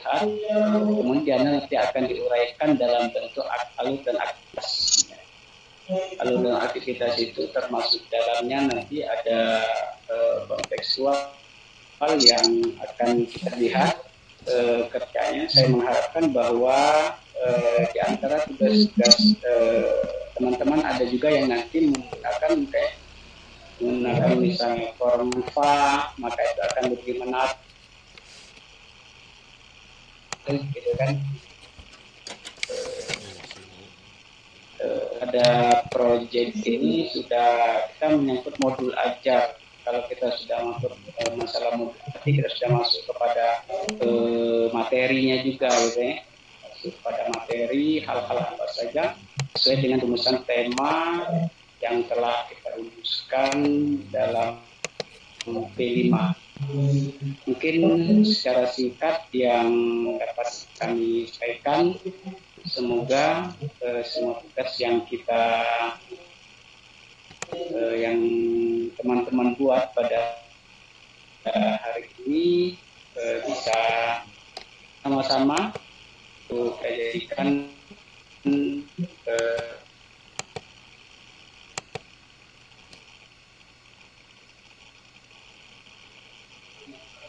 dilihat, kemudian nanti akan diuraikan dalam bentuk alur dan aktivitas. Alur dan aktivitas itu termasuk dalamnya nanti ada kontekstual yang akan kita lihat kerjanya. Saya mengharapkan bahwa di antara tugas-tugas teman-teman ada juga yang nanti menggunakan misalnya Canva, maka itu akan lebih menarik, gitu kan. Ada proyek ini sudah kita menyangkut modul ajar. Kalau kita sudah masuk masalah modul, nanti kita sudah masuk kepada materinya juga, gitu ya. Masuk pada materi, hal-hal apa saja sesuai dengan rumusan tema yang telah kita rumuskan dalam P5. Mungkin secara singkat yang dapat kami sampaikan, semoga semua tugas yang yang teman-teman buat pada hari ini bisa sama-sama untuk dijadikan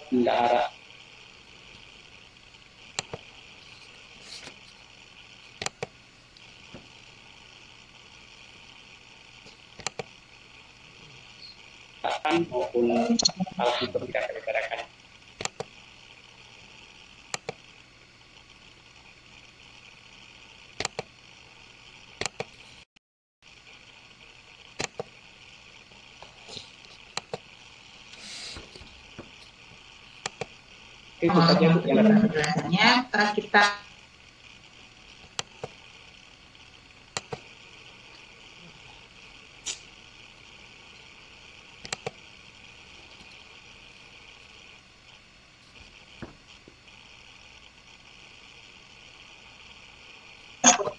bendahara. Maupun hal itu tidak terbicarakan. Itu saja Bu yang penjelasannya. Kita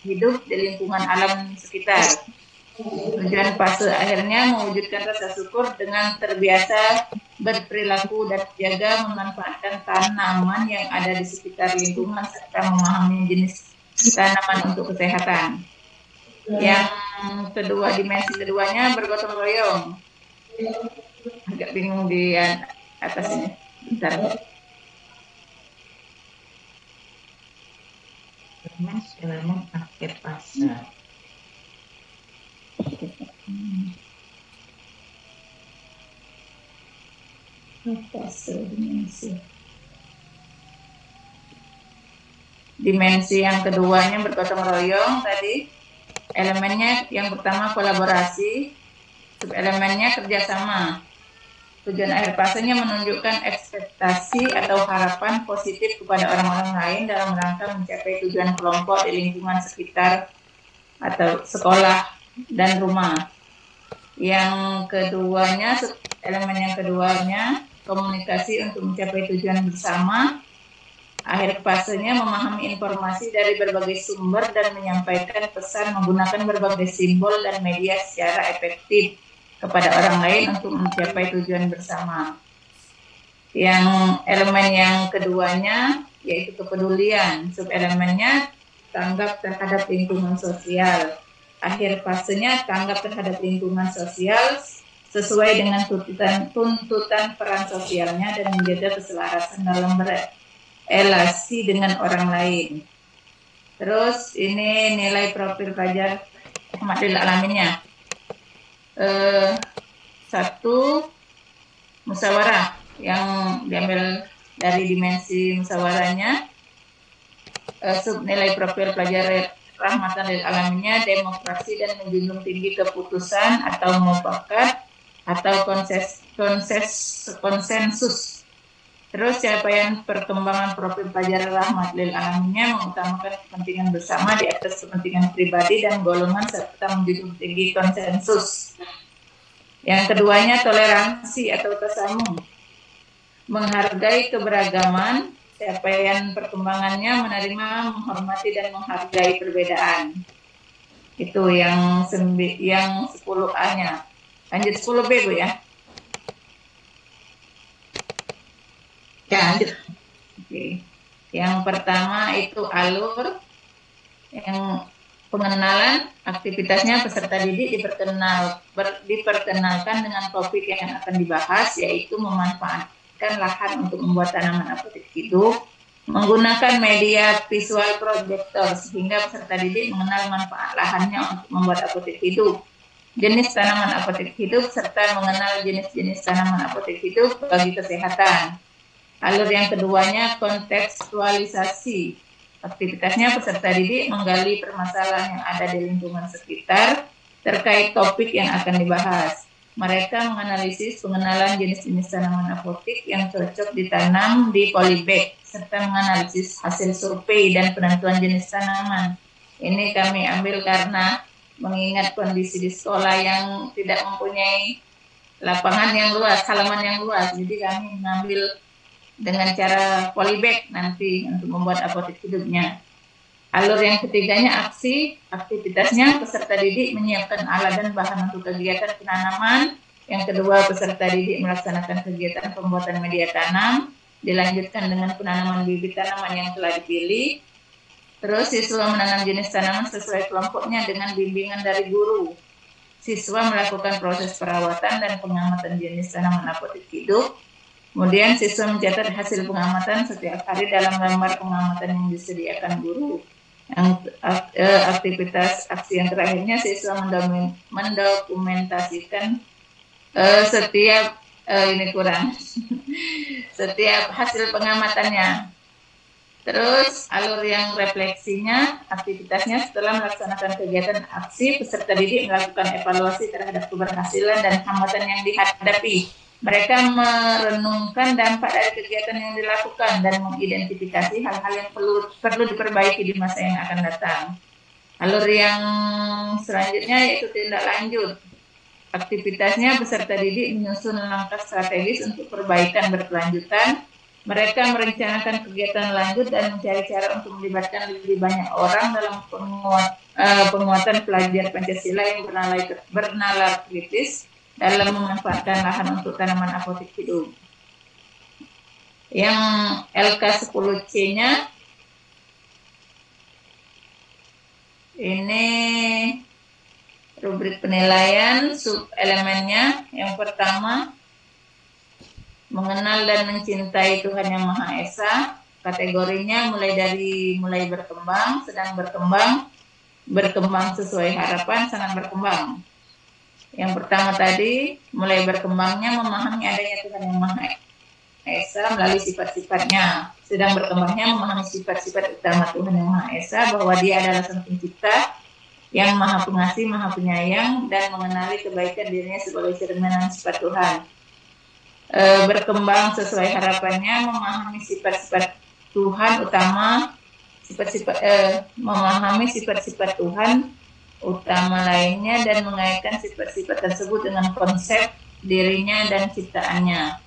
hidup di lingkungan alam sekitar. Tujuan fase akhirnya mewujudkan rasa syukur dengan terbiasa berperilaku dan jaga memanfaatkan tanaman yang ada di sekitar lingkungan serta memahami jenis tanaman untuk kesehatan. Yang kedua, dimensi keduanya bergotong royong. Agak bingung di atas ini. Bentar. Elemen akhir fase. Dimensi yang keduanya bergotong royong tadi. Elemennya yang pertama kolaborasi, subelemennya kerjasama. Tujuan akhir fasenya menunjukkan ekspektasi atau harapan positif kepada orang-orang lain dalam rangka mencapai tujuan kelompok di lingkungan sekitar atau sekolah dan rumah. Yang keduanya, elemen yang keduanya komunikasi untuk mencapai tujuan bersama. Akhir fasenya memahami informasi dari berbagai sumber dan menyampaikan pesan menggunakan berbagai simbol dan media secara efektif kepada orang lain untuk mencapai tujuan bersama. Yang elemen yang keduanya yaitu kepedulian, subelemennya tanggap terhadap lingkungan sosial. Akhir fasenya tanggap terhadap lingkungan sosial sesuai dengan tuntutan peran sosialnya dan menjaga keselarasan dalam berelasi dengan orang lain. Terus ini nilai profil pelajar Ahmadil Alaminnya. Satu, musyawarah yang diambil dari dimensi musyawarahnya. Subnilai profil pelajar rahmatan lil alaminnya demokrasi dan menjunjung tinggi keputusan atau mufakat atau konsensus. Terus capaian perkembangan profil pelajar rahmat lil alaminnya mengutamakan kepentingan bersama di atas kepentingan pribadi dan golongan serta menjunjung tinggi konsensus. Yang keduanya toleransi atau tasamu, menghargai keberagaman, capaian perkembangannya menerima, menghormati dan menghargai perbedaan. Itu yang 10A-nya. Lanjut 10B Bu ya. Ya lanjut. Oke. Yang pertama itu alur, yang pengenalan aktivitasnya peserta didik diperkenalkan dengan topik yang akan dibahas, yaitu memanfaatkan lahan untuk membuat tanaman apotek hidup menggunakan media visual proyektor sehingga peserta didik mengenal manfaat lahannya untuk membuat apotek hidup, jenis tanaman apotek hidup, serta mengenal jenis-jenis tanaman apotek hidup bagi kesehatan. Alur yang keduanya kontekstualisasi. Aktivitasnya peserta didik menggali permasalahan yang ada di lingkungan sekitar terkait topik yang akan dibahas. Mereka menganalisis pengenalan jenis-jenis tanaman apotik yang cocok ditanam di polybag, serta menganalisis hasil survei dan penentuan jenis tanaman. Ini kami ambil karena mengingat kondisi di sekolah yang tidak mempunyai lapangan yang luas, halaman yang luas. Jadi kami mengambil dengan cara polybag nanti untuk membuat apotek hidupnya. Alur yang ketiganya aksi. Aktivitasnya peserta didik menyiapkan alat dan bahan untuk kegiatan penanaman. Yang kedua, peserta didik melaksanakan kegiatan pembuatan media tanam. Dilanjutkan dengan penanaman bibit tanaman yang telah dipilih. Terus siswa menanam jenis tanaman sesuai kelompoknya dengan bimbingan dari guru. Siswa melakukan proses perawatan dan pengamatan jenis tanaman apotek hidup. Kemudian siswa mencatat hasil pengamatan setiap hari dalam lembar pengamatan yang disediakan guru. Yang aktivitas aksi yang terakhirnya siswa mendokumentasikan setiap setiap hasil pengamatannya. Terus alur yang refleksinya, aktivitasnya setelah melaksanakan kegiatan aksi, peserta didik melakukan evaluasi terhadap keberhasilan dan hambatan yang dihadapi. Mereka merenungkan dampak dari kegiatan yang dilakukan dan mengidentifikasi hal-hal yang perlu diperbaiki di masa yang akan datang. Alur yang selanjutnya yaitu tindak lanjut. Aktivitasnya peserta didik menyusun langkah strategis untuk perbaikan berkelanjutan. Mereka merencanakan kegiatan lanjut dan mencari cara untuk melibatkan lebih banyak orang dalam penguatan pelajar Pancasila yang bernalar kritis dalam memanfaatkan lahan untuk tanaman apotek hidup. Yang LK10C-nya ini rubrik penilaian, sub elemennya. Yang pertama, mengenal dan mencintai Tuhan Yang Maha Esa. Kategorinya mulai berkembang, sedang berkembang sesuai harapan, sangat berkembang. Yang pertama tadi, mulai berkembangnya memahami adanya Tuhan Yang Maha Esa melalui sifat-sifatnya. Sedang berkembangnya memahami sifat-sifat utama Tuhan Yang Maha Esa, bahwa Dia adalah Sang Pencipta yang Maha Pengasih, Maha Penyayang, dan mengenali kebaikan dirinya sebagai cerminan sifat Tuhan. Berkembang sesuai harapannya, memahami sifat-sifat Tuhan utama, memahami sifat-sifat Tuhan utama lainnya dan mengaitkan sifat-sifat tersebut dengan konsep dirinya dan ciptaannya.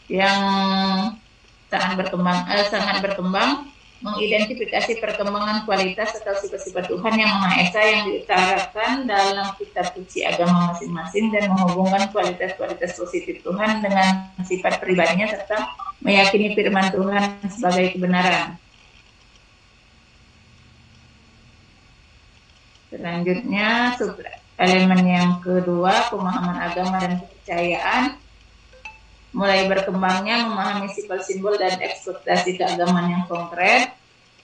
Yang sangat berkembang, mengidentifikasi perkembangan kualitas atau sifat-sifat Tuhan Yang Maha Esa yang diutarakan dalam kitab suci agama masing-masing dan menghubungkan kualitas-kualitas positif Tuhan dengan sifat pribadinya serta meyakini firman Tuhan sebagai kebenaran. Selanjutnya, sub elemen yang kedua, pemahaman agama dan kepercayaan. Mulai berkembangnya memahami simbol-simbol dan ekspektasi keagamaan yang konkret.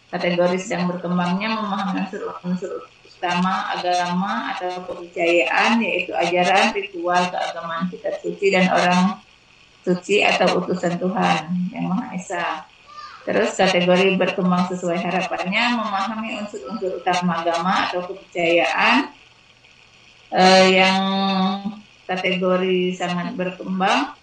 Kategori sedang berkembangnya memahami unsur-unsur utama agama atau kepercayaan, yaitu ajaran, ritual, keagamaan, kitab suci, dan orang suci atau utusan Tuhan Yang Maha Esa. Terus kategori berkembang sesuai harapannya, memahami unsur-unsur utama agama atau kepercayaan. Yang kategori sangat berkembang,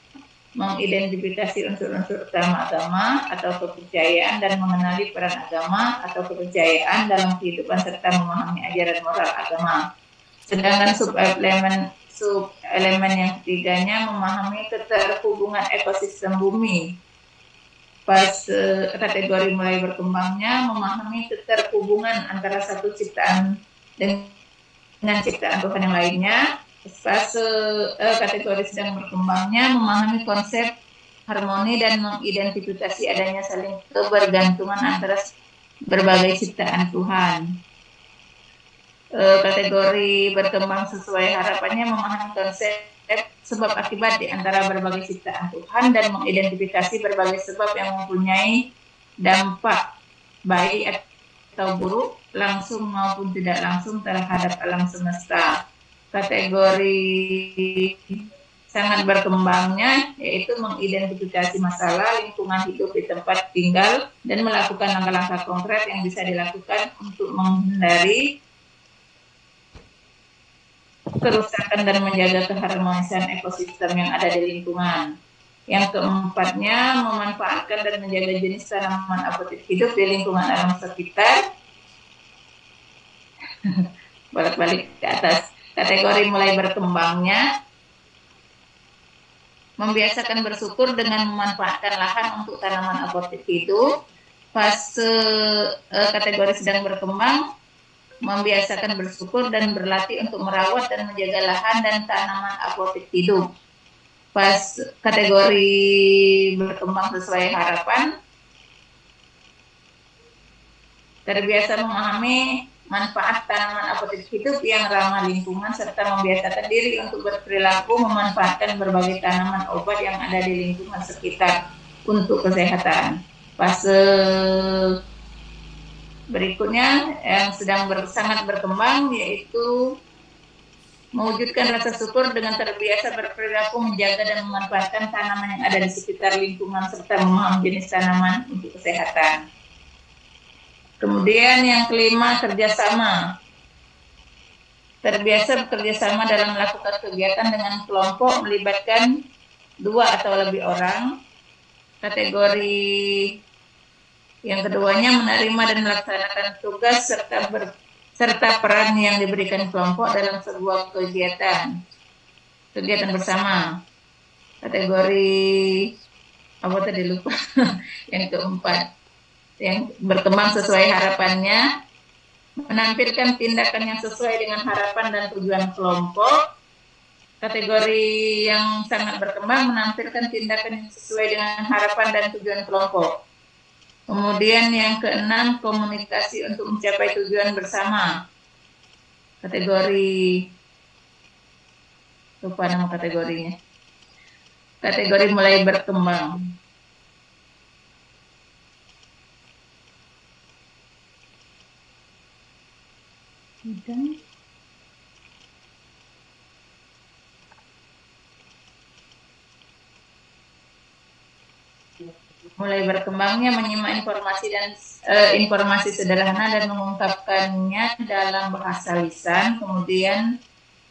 mengidentifikasi unsur-unsur utama agama atau kepercayaan dan mengenali peran agama atau kepercayaan dalam kehidupan serta memahami ajaran moral agama. Sedangkan sub-elemen yang ketiganya memahami keterhubungan ekosistem bumi. Kategori mulai berkembangnya memahami keterhubungan antara satu ciptaan dengan ciptaan Tuhan yang lainnya. Kategori sedang berkembangnya memahami konsep harmoni dan mengidentifikasi adanya saling kebergantungan antara berbagai ciptaan Tuhan. Kategori berkembang sesuai harapannya memahami konsep sebab akibat di antara berbagai ciptaan Tuhan dan mengidentifikasi berbagai sebab yang mempunyai dampak baik atau buruk, langsung maupun tidak langsung terhadap alam semesta. Kategori sangat berkembangnya yaitu mengidentifikasi masalah lingkungan hidup di tempat tinggal dan melakukan langkah-langkah konkret yang bisa dilakukan untuk menghindari kerusakan dan menjaga keharmonisan ekosistem yang ada di lingkungan. Yang keempatnya, memanfaatkan dan menjaga jenis tanaman apotik hidup di lingkungan alam sekitar. Balik-balik ke atas. Kategori mulai berkembangnya, membiasakan bersyukur dengan memanfaatkan lahan untuk tanaman apotik hidup. Fase kategori sedang berkembang, membiasakan bersyukur dan berlatih untuk merawat dan menjaga lahan dan tanaman apotik hidup. Pas kategori berkembang sesuai harapan, terbiasa memahami manfaat tanaman apotik hidup yang ramah lingkungan serta membiasakan diri untuk berperilaku memanfaatkan berbagai tanaman obat yang ada di lingkungan sekitar untuk kesehatan. Fase berikutnya yang sedang sangat berkembang yaitu mewujudkan rasa syukur dengan terbiasa berperilaku menjaga dan memanfaatkan tanaman yang ada di sekitar lingkungan serta memahami jenis tanaman untuk kesehatan. Kemudian yang kelima, kerjasama. Terbiasa bekerjasama dalam melakukan kegiatan dengan kelompok melibatkan 2 atau lebih orang. Kategori yang keduanya menerima dan melaksanakan tugas serta peran yang diberikan kelompok dalam sebuah kegiatan bersama. Kategori apa tadi lupa. Yang keempat, yang berkembang sesuai harapannya, menampilkan tindakan yang sesuai dengan harapan dan tujuan kelompok. Kategori yang sangat berkembang, menampilkan tindakan yang sesuai dengan harapan dan tujuan kelompok. Kemudian yang keenam, komunikasi untuk mencapai tujuan bersama. Kategori, lupa nama kategorinya. Kategori mulai berkembang. Mulai berkembangnya menyimak informasi sederhana dan mengungkapkannya dalam bahasa lisan. Kemudian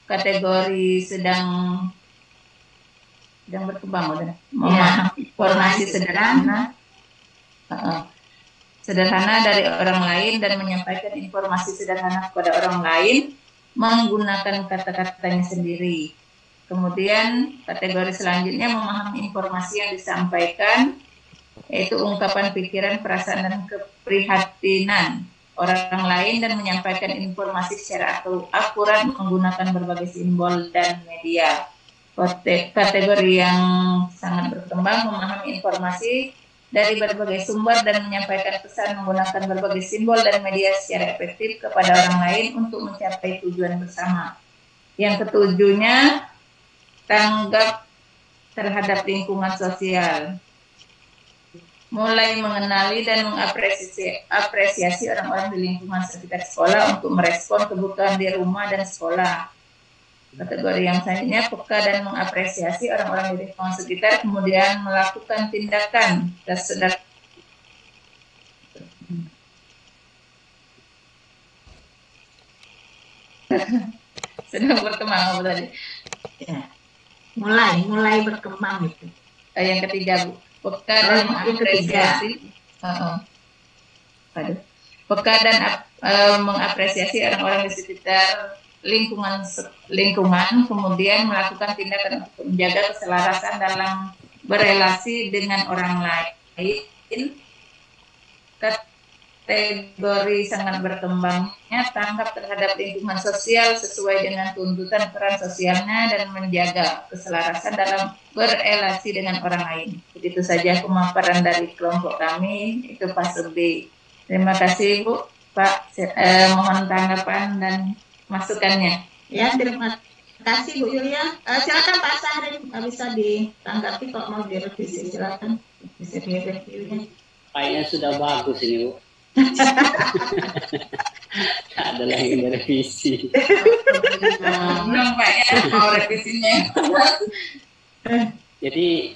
kategori sedang berkembang, memahami informasi sederhana dari orang lain dan menyampaikan informasi sederhana kepada orang lain menggunakan kata-katanya sendiri. Kemudian kategori selanjutnya memahami informasi yang disampaikan, yaitu ungkapan pikiran, perasaan, dan keprihatinan orang lain dan menyampaikan informasi secara akurat menggunakan berbagai simbol dan media. Kategori yang sangat berkembang memahami informasi dari berbagai sumber dan menyampaikan pesan menggunakan berbagai simbol dan media secara efektif kepada orang lain untuk mencapai tujuan bersama. Yang ketujuhnya, tanggap terhadap lingkungan sosial. Mulai mengenali dan mengapresiasi orang-orang di lingkungan sekitar sekolah untuk merespon kebutuhan di rumah dan sekolah. Kategori yang selanjutnya, peka dan mengapresiasi orang-orang di lingkungan sekitar, kemudian melakukan tindakan sedang berkembang apa tadi? Ya. Mulai berkembang itu. Yang ketiga, Bu. Peka dan mengapresiasi. Peka dan mengapresiasi orang-orang di sekitar lingkungan, kemudian melakukan tindakan untuk menjaga keselarasan dalam berelasi dengan orang lain. kategori sangat berkembangnya tanggap terhadap lingkungan sosial sesuai dengan tuntutan peran sosialnya dan menjaga keselarasan dalam berelasi dengan orang lain. Begitu saja pemaparan dari kelompok kami, itu Pak Surdi. Terima kasih Bu, Pak. Mohon tanggapan dan masukannya. Ya, terima kasih Bu Yulia. Silakan Pak Sahri, bisa ditanggapi kalau mau direvisi, silakan. Bisa direvisi. Kayaknya sudah bagus ini Bu. Tak ada lagi yang direvisi. Belum Pak ya, mau revisinya. Jadi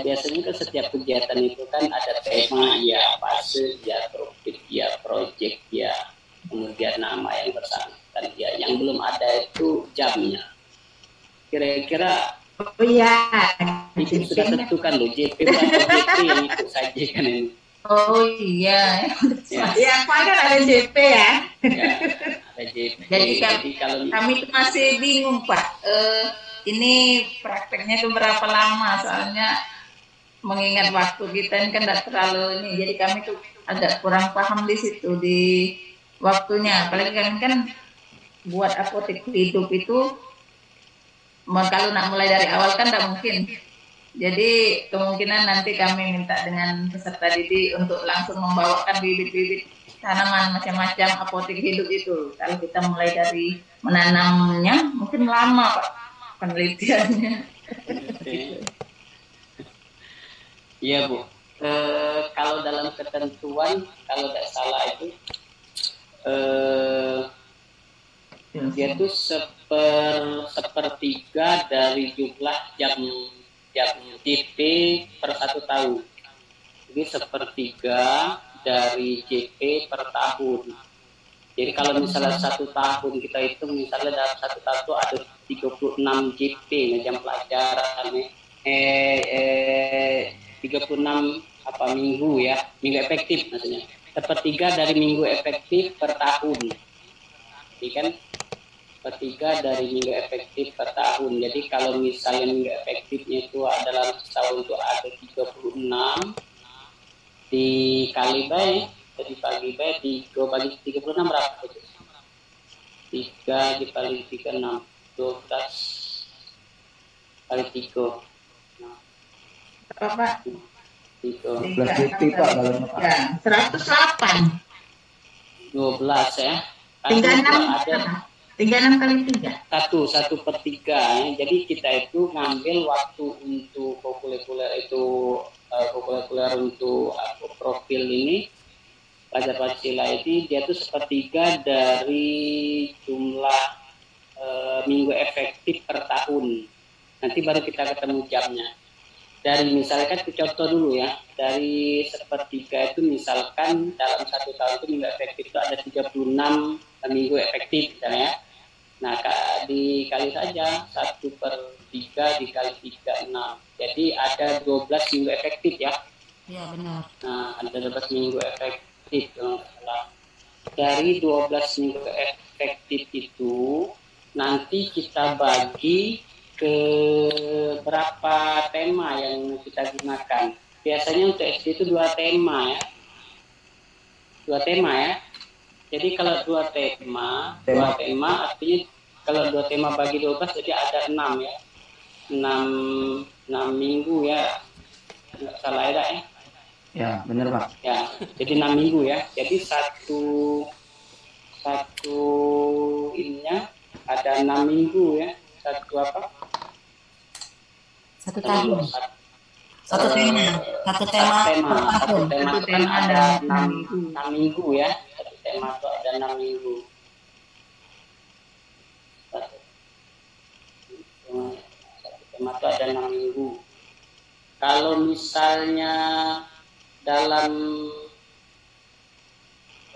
biasanya kan setiap kegiatan itu kan ada tema, ya fase, ya topik, ya project, ya kemudian nama yang bersangkutan, ya yang belum ada itu jamnya. Kira-kira Oh iya, itu sudah tentukan loh, JP atau JP yang ikut saja kan ini. Oh iya. Ya, kan ada JP ya. Ya, ada JP. Jadi kalau kami itu masih bingung Pak. Ini prakteknya itu berapa lama? Soalnya mengingat waktu kita ini kan tidak terlalu ini. Jadi kami tuh agak kurang paham di situ di waktunya. Apalagi kami kan buat apotek hidup itu kalau nak mulai dari awal kan tidak mungkin. Jadi kemungkinan nanti kami minta dengan peserta didik untuk langsung membawakan bibit-bibit tanaman macam-macam apotek hidup itu. Kalau kita mulai dari menanamnya mungkin lama Pak penelitiannya. Iya Bu. Kalau dalam ketentuan, kalau tidak salah itu dia itu sepertiga dari jumlah jam JP per 1 tahun. Jadi sepertiga dari JP per tahun. Jadi kalau misalnya 1 tahun kita hitung, misalnya dalam 1 tahun itu ada 36 JP jam pelajaran, 36 minggu ya, minggu efektif maksudnya. Sepertiga dari minggu efektif per tahun. Jadi kan sepertiga dari minggu efektif per tahun. Jadi kalau misalnya minggu efektifnya itu adalah setahun itu ada 36 dikali baik, jadi bagi baik 3 bagi 36 berapa itu? 3 dikali 36 12 kali 3. Berapa? 3 JP Pak kalau Ya, 108. 12 ya. 36 kali 3. 1/3 ya. Jadi kita itu ngambil waktu untuk kokulikuler itu untuk profil ini pelajar Pancasila ini dia tuh sepertiga dari jumlah minggu efektif per tahun. Nanti baru kita ketemu jamnya. Dari misalkan contoh dulu ya, dari sepertiga itu misalkan dalam 1 tahun itu minggu efektif itu ada 36 minggu efektif misalnya. Nah, dikali saja 1/3 dikali 36. Jadi ada 12 minggu efektif ya. Iya benar. Nah, ada 12 minggu efektif. Dari 12 minggu efektif itu nanti kita bagi ke berapa tema yang kita gunakan. Biasanya untuk SD itu 2 tema ya. 2 tema ya. Jadi kalau 2 tema artinya kalau 2 tema bagi 12 jadi ada 6 ya. 6 minggu ya. Enggak salah ya. Ya, benar Pak. Ya, jadi 6 minggu ya. Jadi satu ininya ada 6 minggu ya. Satu 1 tahun. Satu tema Satu tema kan ada 6 minggu ya. Satu tema itu ada 6 minggu. Satu tema itu ada 6 minggu. Kalau misalnya dalam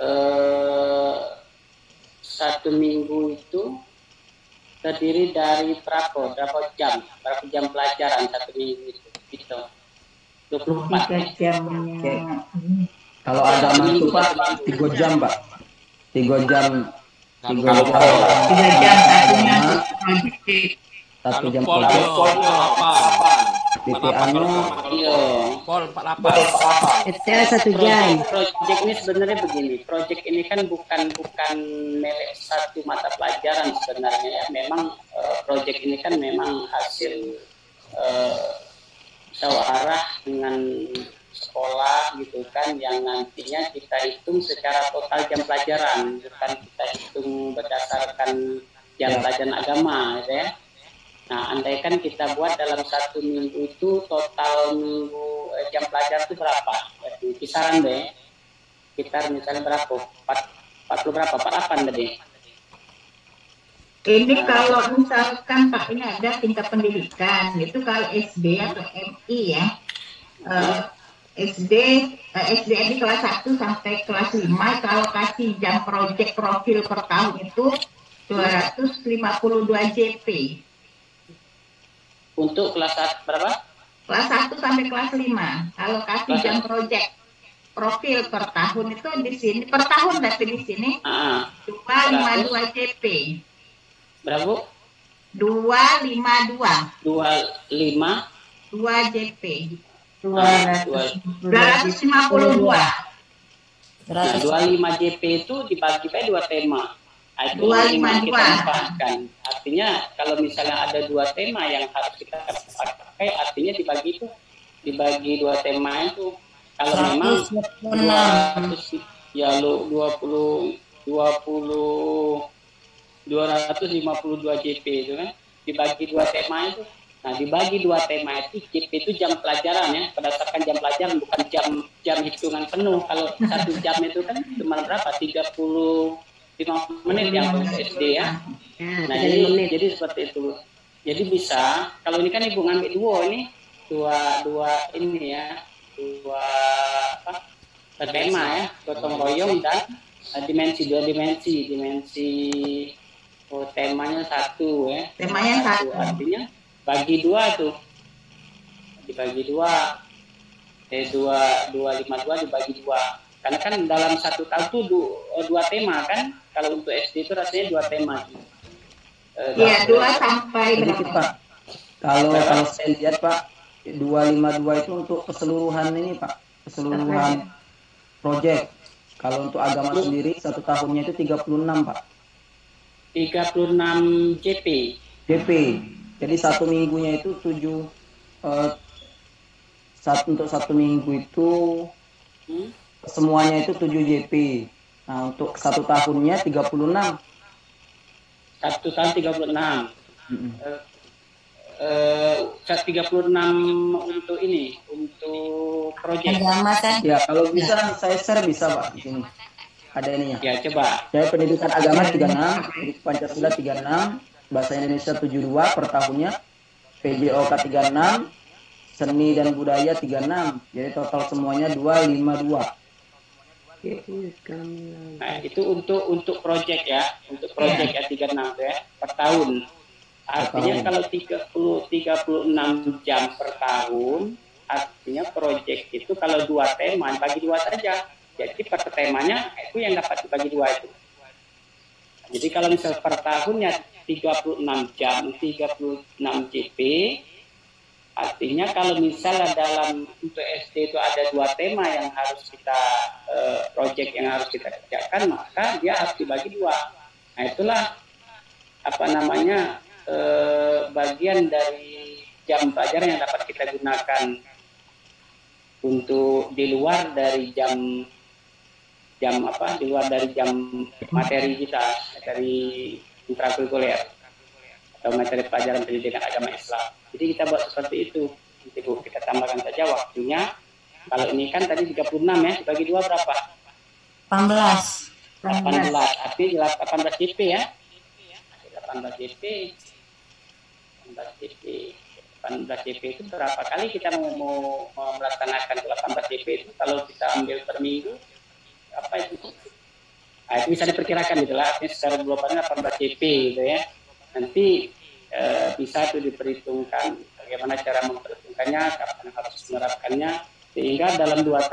1 minggu itu terdiri dari berapa jam pelajaran 1 minggu itu gitu. 24 jamnya. Kalau ada masuk Pak 3 jam Pak. 3 jam. 3 jam. 3 jam satunya Satu jam pojok 8. BTA-nya Iya. Pol 48. Setelah 1 jam. Project ini sebenarnya begini. Project ini kan bukan milik satu mata pelajaran sebenarnya ya. Memang project ini kan memang hasil musyawarah dengan sekolah gitu kan, yang nantinya kita hitung secara total jam pelajaran, bukan kita hitung berdasarkan jam pelajaran agama gitu ya. Nah, andaikan kita buat dalam 1 minggu itu total minggu jam pelajaran itu berapa? Kisaran deh. Sekitar misalnya berapa? 40 berapa? 48 tadi. Ini kalau misalkan Pak ini ada tingkat pendidikan, itu kalau SD atau MI ya, SD ini kelas 1 sampai kelas 5, kalau kasih jam project profil per tahun itu 252 JP. Untuk kelas berapa? Kelas 1 sampai kelas 5, kalau kasih jam project profil per tahun itu di sini, per tahun berarti di sini, 252 JP. Berapa? 252. 2 JP. 252. 252. Nah, 25 JP itu dibagi pada 2 tema. Nah, itu yang kita bahkan. Artinya kalau misalnya ada 2 tema yang harus kita pakai, artinya dibagi 2 tema itu. Kalau memang 200 ya lo 252 JP itu kan dibagi 2 tema itu. Nah, dibagi 2 tema itu JP itu jam pelajaran ya, berdasarkan jam pelajaran, bukan jam hitungan penuh. Kalau 1 jam itu kan cuma berapa? 35 menit yang untuk SD ya. Nah, jadi seperti itu. Jadi bisa, kalau ini kan Ibu ngambil dua ini ya, dua tema ya, gotong royong dan dimensi temanya 1 ya. Temanya 1. Artinya bagi 2 tuh. Dibagi 2. 252 dibagi 2. Karena kan dalam 1 tahun tuh 2 tema kan. Kalau untuk SD itu rasanya 2 tema. Iya, 2 sampai sedikit Pak. Kalau saya lihat Pak, 252 itu untuk keseluruhan ini Pak. Keseluruhan proyek. Kalau untuk agama sendiri 1 tahunnya itu 36 Pak. 36 JP. Jadi 1 minggunya itu 7 untuk 1 minggu itu semuanya itu 7 JP. Nah, untuk 1 tahunnya 36. 1 tahun 36. 36 untuk ini, untuk proyek. Ya, kalau bisa saya share bisa Pak di sini. Ada ininya. Ya, coba. Saya pendidikan agama 36, Pancasila 36, bahasa Indonesia 72 per tahunnya, PJOK 36, seni dan budaya 36. Jadi total semuanya 252. Nah, itu untuk proyek ya, untuk proyek ya 36 ya per tahun. Artinya kalau 36 jam per tahun, artinya proyek itu kalau 2 tema bagi 2 saja. Jadi per temanya itu yang dapat dibagi 2 itu. Jadi kalau misal per tahunnya 36 jam, 36 JP, artinya kalau misalnya dalam untuk SD itu ada 2 tema yang harus kita proyek yang harus kita kerjakan, maka dia harus dibagi 2. Nah, itulah bagian dari jam pelajaran yang dapat kita gunakan untuk di luar dari jam materi kita, materi intrakurikuler atau materi pelajaran pendidikan agama Islam. Jadi kita buat seperti itu. Nanti Bu, kita tambahkan saja waktunya. Kalau ini kan tadi 36 ya, dibagi 2 berapa? 18. 18. Artinya 18 JP ya. 18 JP itu berapa kali kita mau melaksanakan 18 JP itu kalau kita ambil per minggu apa itu? Nah, itu bisa diperkirakan gitu lah, artinya secara globalnya 18 JP gitu ya. Nanti bisa itu diperhitungkan bagaimana cara memperhitungkannya, kapan harus menerapkannya, sehingga dalam 1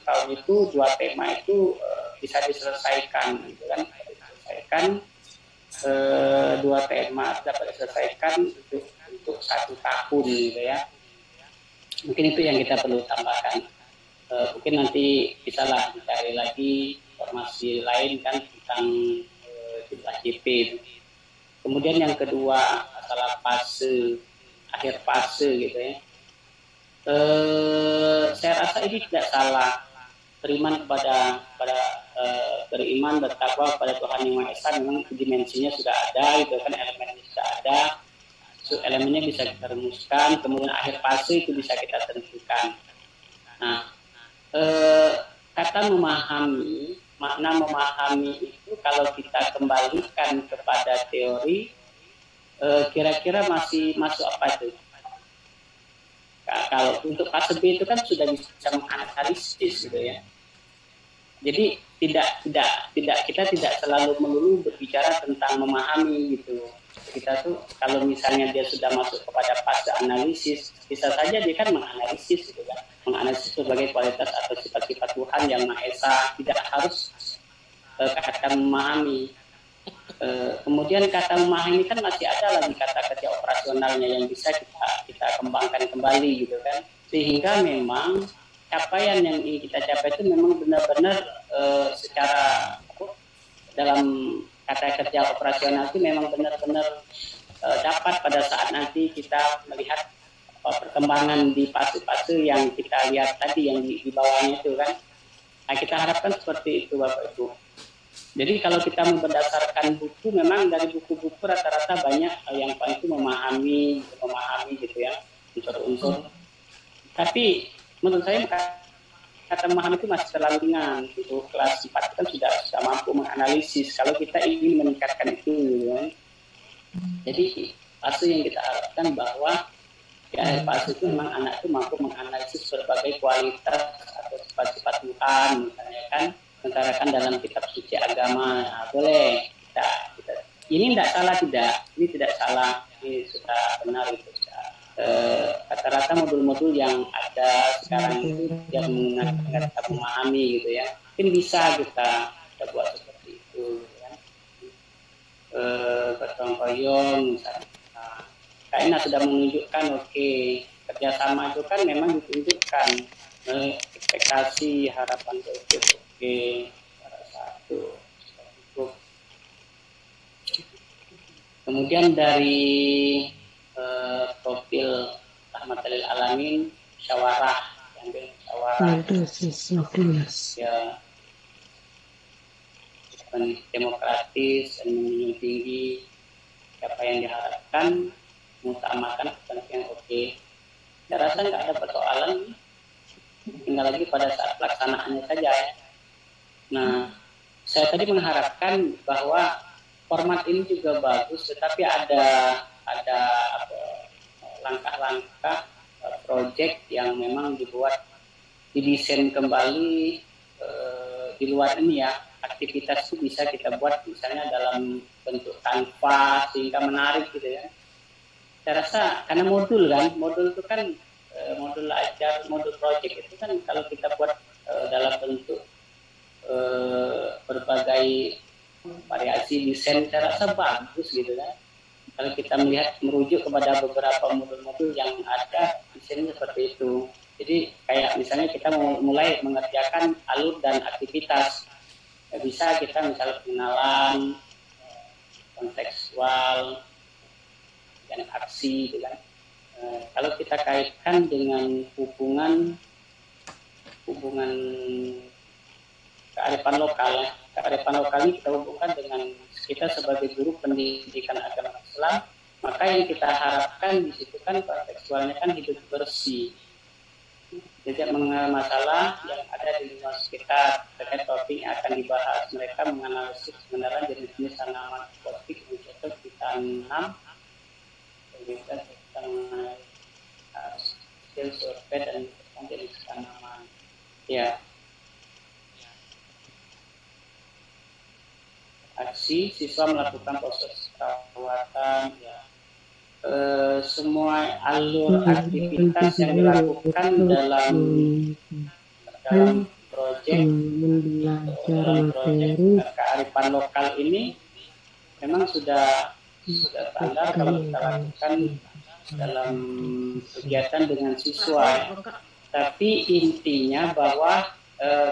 tahun itu 2 tema itu bisa diselesaikan gitu kan, diselesaikan 2 tema dapat diselesaikan untuk 1 tahun gitu ya. Mungkin itu yang kita perlu tambahkan. Mungkin nanti bisalah dicari lagi informasi lain kan tentang jumlah JP. Kemudian yang kedua masalah fase, akhir fase gitu ya. Saya rasa ini tidak salah. Beriman beriman bertakwa kepada Tuhan Yang Maha Esa, memang dimensinya sudah ada gitu kan, elemennya sudah ada, elemennya bisa kita rumuskan, kemudian akhir fase itu bisa kita tentukan. Nah, kata memahami, makna memahami itu kalau kita kembalikan kepada teori, kira-kira masih masuk apa itu? Kalau untuk fase B itu kan sudah bisa menganalisis gitu ya. Jadi kita tidak selalu melulu berbicara tentang memahami gitu. Kita tuh kalau misalnya dia sudah masuk kepada fase analisis, bisa saja dia kan menganalisis gitu kan. Menganalisis sebagai kualitas atau sifat-sifat Tuhan Yang Maha Esa, tidak harus kata memahami. Kemudian kata memahami kan masih ada lagi kata kerja operasionalnya yang bisa kita kembangkan kembali gitu kan, sehingga memang capaian yang ingin kita capai itu memang benar-benar secara dalam kata kerja operasional itu memang benar-benar dapat pada saat nanti kita melihat perkembangan di fase-fase yang kita lihat tadi yang di bawahnya itu kan. Nah, kita harapkan seperti itu Bapak Ibu. Jadi kalau kita berdasarkan buku, memang dari buku-buku rata-rata banyak yang paling itu memahami gitu ya, unsur-unsur. Tapi menurut saya kata memahami itu masih terlalu ringan. Itu kelas 4 kan sudah mampu menganalisis. Kalau kita ingin meningkatkan itu, gitu kan. Jadi fase yang kita harapkan bahwa di akhir fase itu memang anak itu mampu menganalisis berbagai kualitas atau sifat-sifat Tuhan, misalnya kan. Mengutarakan dalam kitab suci agama. Nah, boleh kita ini tidak salah, ini tidak salah, ini sudah benar itu. Rata-rata modul-modul yang ada sekarang itu yang menggunakan kata memahami gitu ya, mungkin bisa kita buat seperti itu gitu ya. Gotong royong misalnya. Nah, Kak Ina sudah menunjukkan kerjasama itu kan memang ditunjukkan ekspektasi harapan berikut. Satu. Kemudian dari profil Rahmatal lil Alamin, musyawarah, ya, demokratis dan menjunjung tinggi apa yang diharapkan, mengutamakan kepentingan Saya rasa nggak ada persoalan, tinggal lagi pada saat pelaksanaannya saja ya. Nah, saya tadi mengharapkan bahwa format ini juga bagus, tetapi ada langkah-langkah proyek yang memang didesain kembali di luar ini ya. Aktivitas itu bisa kita buat misalnya dalam bentuk kanvas sehingga menarik gitu ya. Saya rasa karena modul itu kan modul ajar, modul proyek itu kan kalau kita buat dalam bentuk berbagai variasi desain, saya rasa bagus gitu kan. Kalau kita merujuk kepada beberapa modul-modul yang ada, desainnya seperti itu. Jadi kayak misalnya kita mulai mengerjakan alur dan aktivitas, bisa kita misalnya pengenalan kontekstual dan aksi gitu kan. Kalau kita kaitkan dengan hubungan kearifan lokal ya. Kearifan lokal ini kita hubungkan dengan kita sebagai guru pendidikan agama Islam, maka yang kita harapkan di situ kan kontekstualnya kan hidup bersih. Jadi mengenal masalah yang ada di luar sekitar terkait topik yang akan dibahas. Mereka menganalisis kebenaran jenis-jenis tanaman tropik untuk ditanam, kemudian kita mengenai hasil survei dan jenis tanaman. Ya. Aksi siswa melakukan proses perawatan ya. Semua alur aktivitas yang dilakukan dalam proyek kearifan lokal ini memang sudah standar kalau kita lakukan dalam kegiatan dengan siswa. Tapi intinya bahwa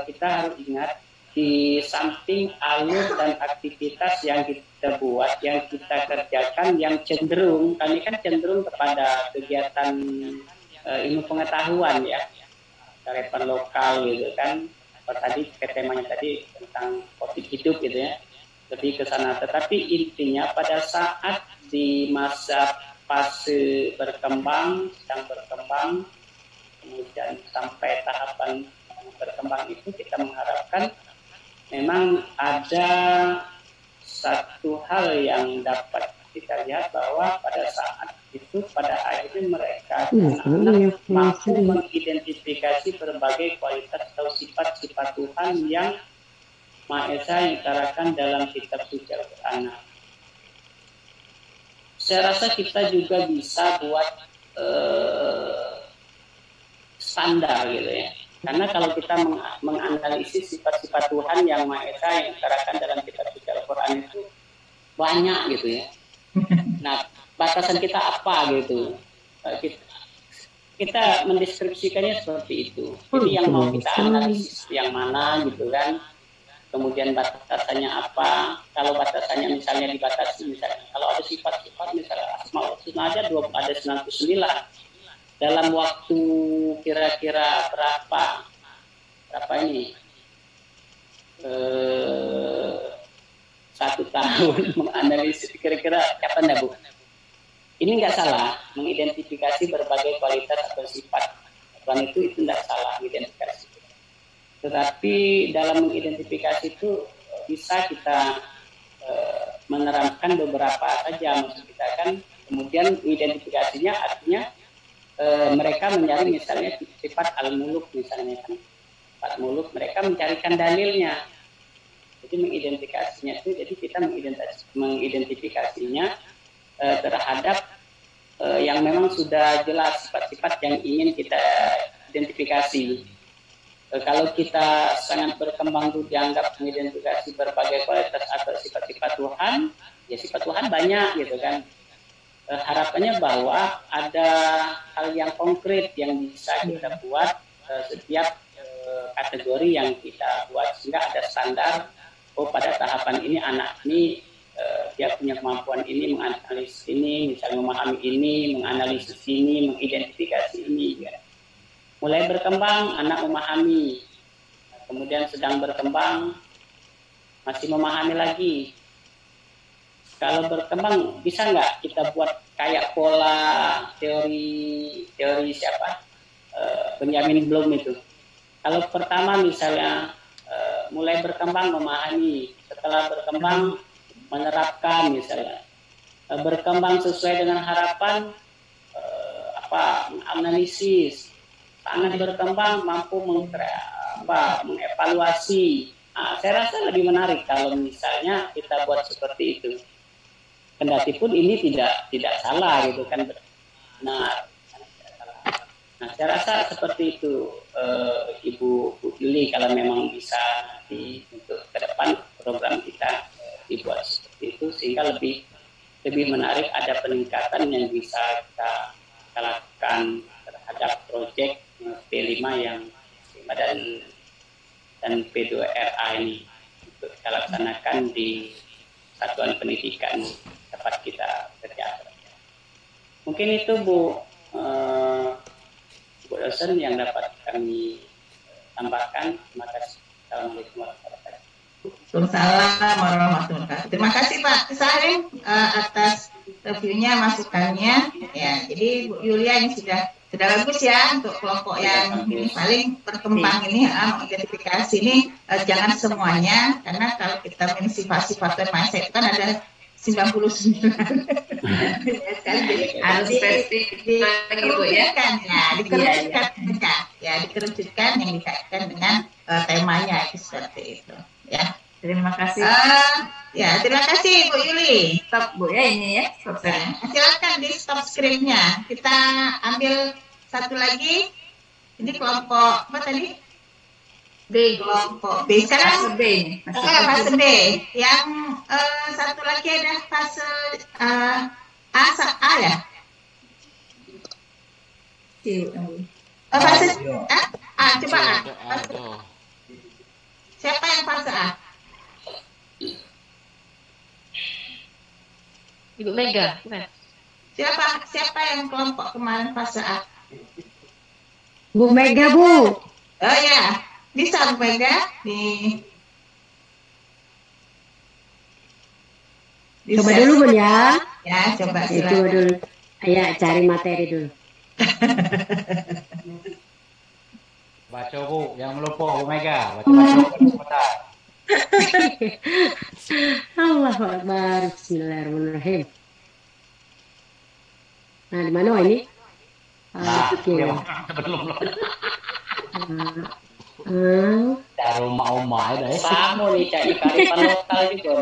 kita harus ingat di samping alur dan aktivitas yang kita buat, yang kita kerjakan, yang cenderung, kami kan cenderung kepada kegiatan ilmu pengetahuan ya, kearifan lokal gitu kan. Tadi temanya tadi tentang topik hidup gitu ya, lebih ke sana. Tetapi intinya pada saat di masa fase berkembang, sedang berkembang, kemudian sampai tahapan berkembang itu kita mengharapkan memang ada satu hal yang dapat kita lihat bahwa pada saat itu pada akhirnya mereka anak-anak mampu mengidentifikasi berbagai kualitas atau sifat-sifat Tuhan yang Maha Esa yang ditarakan dalam kitab suci Al-Quran. Saya rasa kita juga bisa buat standar gitu ya. Karena kalau kita menganalisis sifat-sifat Tuhan yang Maha Esa yang ditarakan dalam kitab suci Al-Quran itu banyak gitu ya. Nah, batasan kita apa gitu? Kita mendeskripsikannya seperti itu. Jadi yang mau kita analisis yang mana gitu kan. Kemudian batasannya apa? Kalau batasannya misalnya dibatasi, misalnya kalau ada sifat-sifat misalnya Asmaul Husna aja ada 99. Dalam waktu kira-kira berapa ini? 1 tahun menganalisis kira-kira kapan Bu? Ini nggak salah mengidentifikasi berbagai kualitas atau sifat. Tuhan itu tidak salah mengidentifikasi. Tetapi dalam mengidentifikasi itu bisa kita menerapkan beberapa saja, maksud kita kan. Kemudian identifikasinya artinya mereka mencari misalnya sifat al-muluk misalnya kan. Sifat muluk mereka mencarikan dalilnya. Jadi mengidentifikasinya itu, jadi kita mengidentifikasinya terhadap yang memang sudah jelas sifat-sifat yang ingin kita identifikasi. Kalau kita sangat berkembang itu dianggap mengidentifikasi berbagai kualitas atau sifat-sifat Tuhan, ya sifat Tuhan banyak gitu kan. Harapannya bahwa ada hal yang konkret yang bisa kita buat setiap kategori yang kita buat, sehingga ada standar. Oh, pada tahapan ini anak ini dia punya kemampuan ini, menganalisis ini, misalnya memahami ini, menganalisis ini, mengidentifikasi ini. Ya. Mulai berkembang, anak memahami. Kemudian sedang berkembang, masih memahami lagi. Kalau berkembang, bisa nggak kita buat kayak pola teori siapa? Benjamin Bloom itu. Kalau pertama misalnya mulai berkembang memahami, setelah berkembang menerapkan misalnya, berkembang sesuai dengan harapan, menganalisis, sangat berkembang mampu mengevaluasi. Saya rasa lebih menarik kalau misalnya kita buat seperti itu. Kendati pun ini tidak salah gitu kan. Nah, saya rasa seperti itu Ibu Yuli, kalau memang bisa untuk ke depan program kita dibuat seperti itu sehingga lebih menarik, ada peningkatan yang bisa kita lakukan terhadap proyek P5 dan P2RA ini untuk kita laksanakan di satuan pendidikan tempat kita kerja. Mungkin itu Bu dosen yang dapat kami tambahkan. Terima kasih. Assalamualaikum warahmatullahi wabarakatuh. Waalaikumsalam warahmatullahi wabarakatuh. Terima kasih Pak Salim atas reviewnya, masukannya. Ya, jadi Bu Yulia ini sudah bagus ya untuk kelompok yang ini paling berkembang ini, mengidentifikasi ini jangan semuanya, karena kalau kita sifat-sifat mindset itu kan ada 99. Jadi harus dikerucutkan ya, dikerucutkan yang dikaitkan dengan temanya itu seperti itu ya. Terima kasih. Terima kasih Bu Yuli. Stop Bu ya ini ya. Silakan di stop screen-nya. Kita ambil satu lagi. Ini kelompok apa tadi? B. Kelompok B. Sekarang fase B. Yang satu lagi ada fase A ya. C. Fase A, coba A. Aduh. Siapa yang fase A? Ibu Mega. Siapa yang kelompok kemarin fase A? Bu Mega, Bu. Oh ya, bisa Bu Mega Coba dulu, Bun, ya. Ya, coba Itu silakan. dulu. Ayo cari materi dulu. Baca Bu, jangan lupa Bu Mega. Baca sebentar. Allahu Akbar. Bismillahirrahmanirrahim. Nah, di mana ini? Nah, Oke. dia belum. Dari rumah-rumah ada ya. Sama nih cari kearifan lokal juga.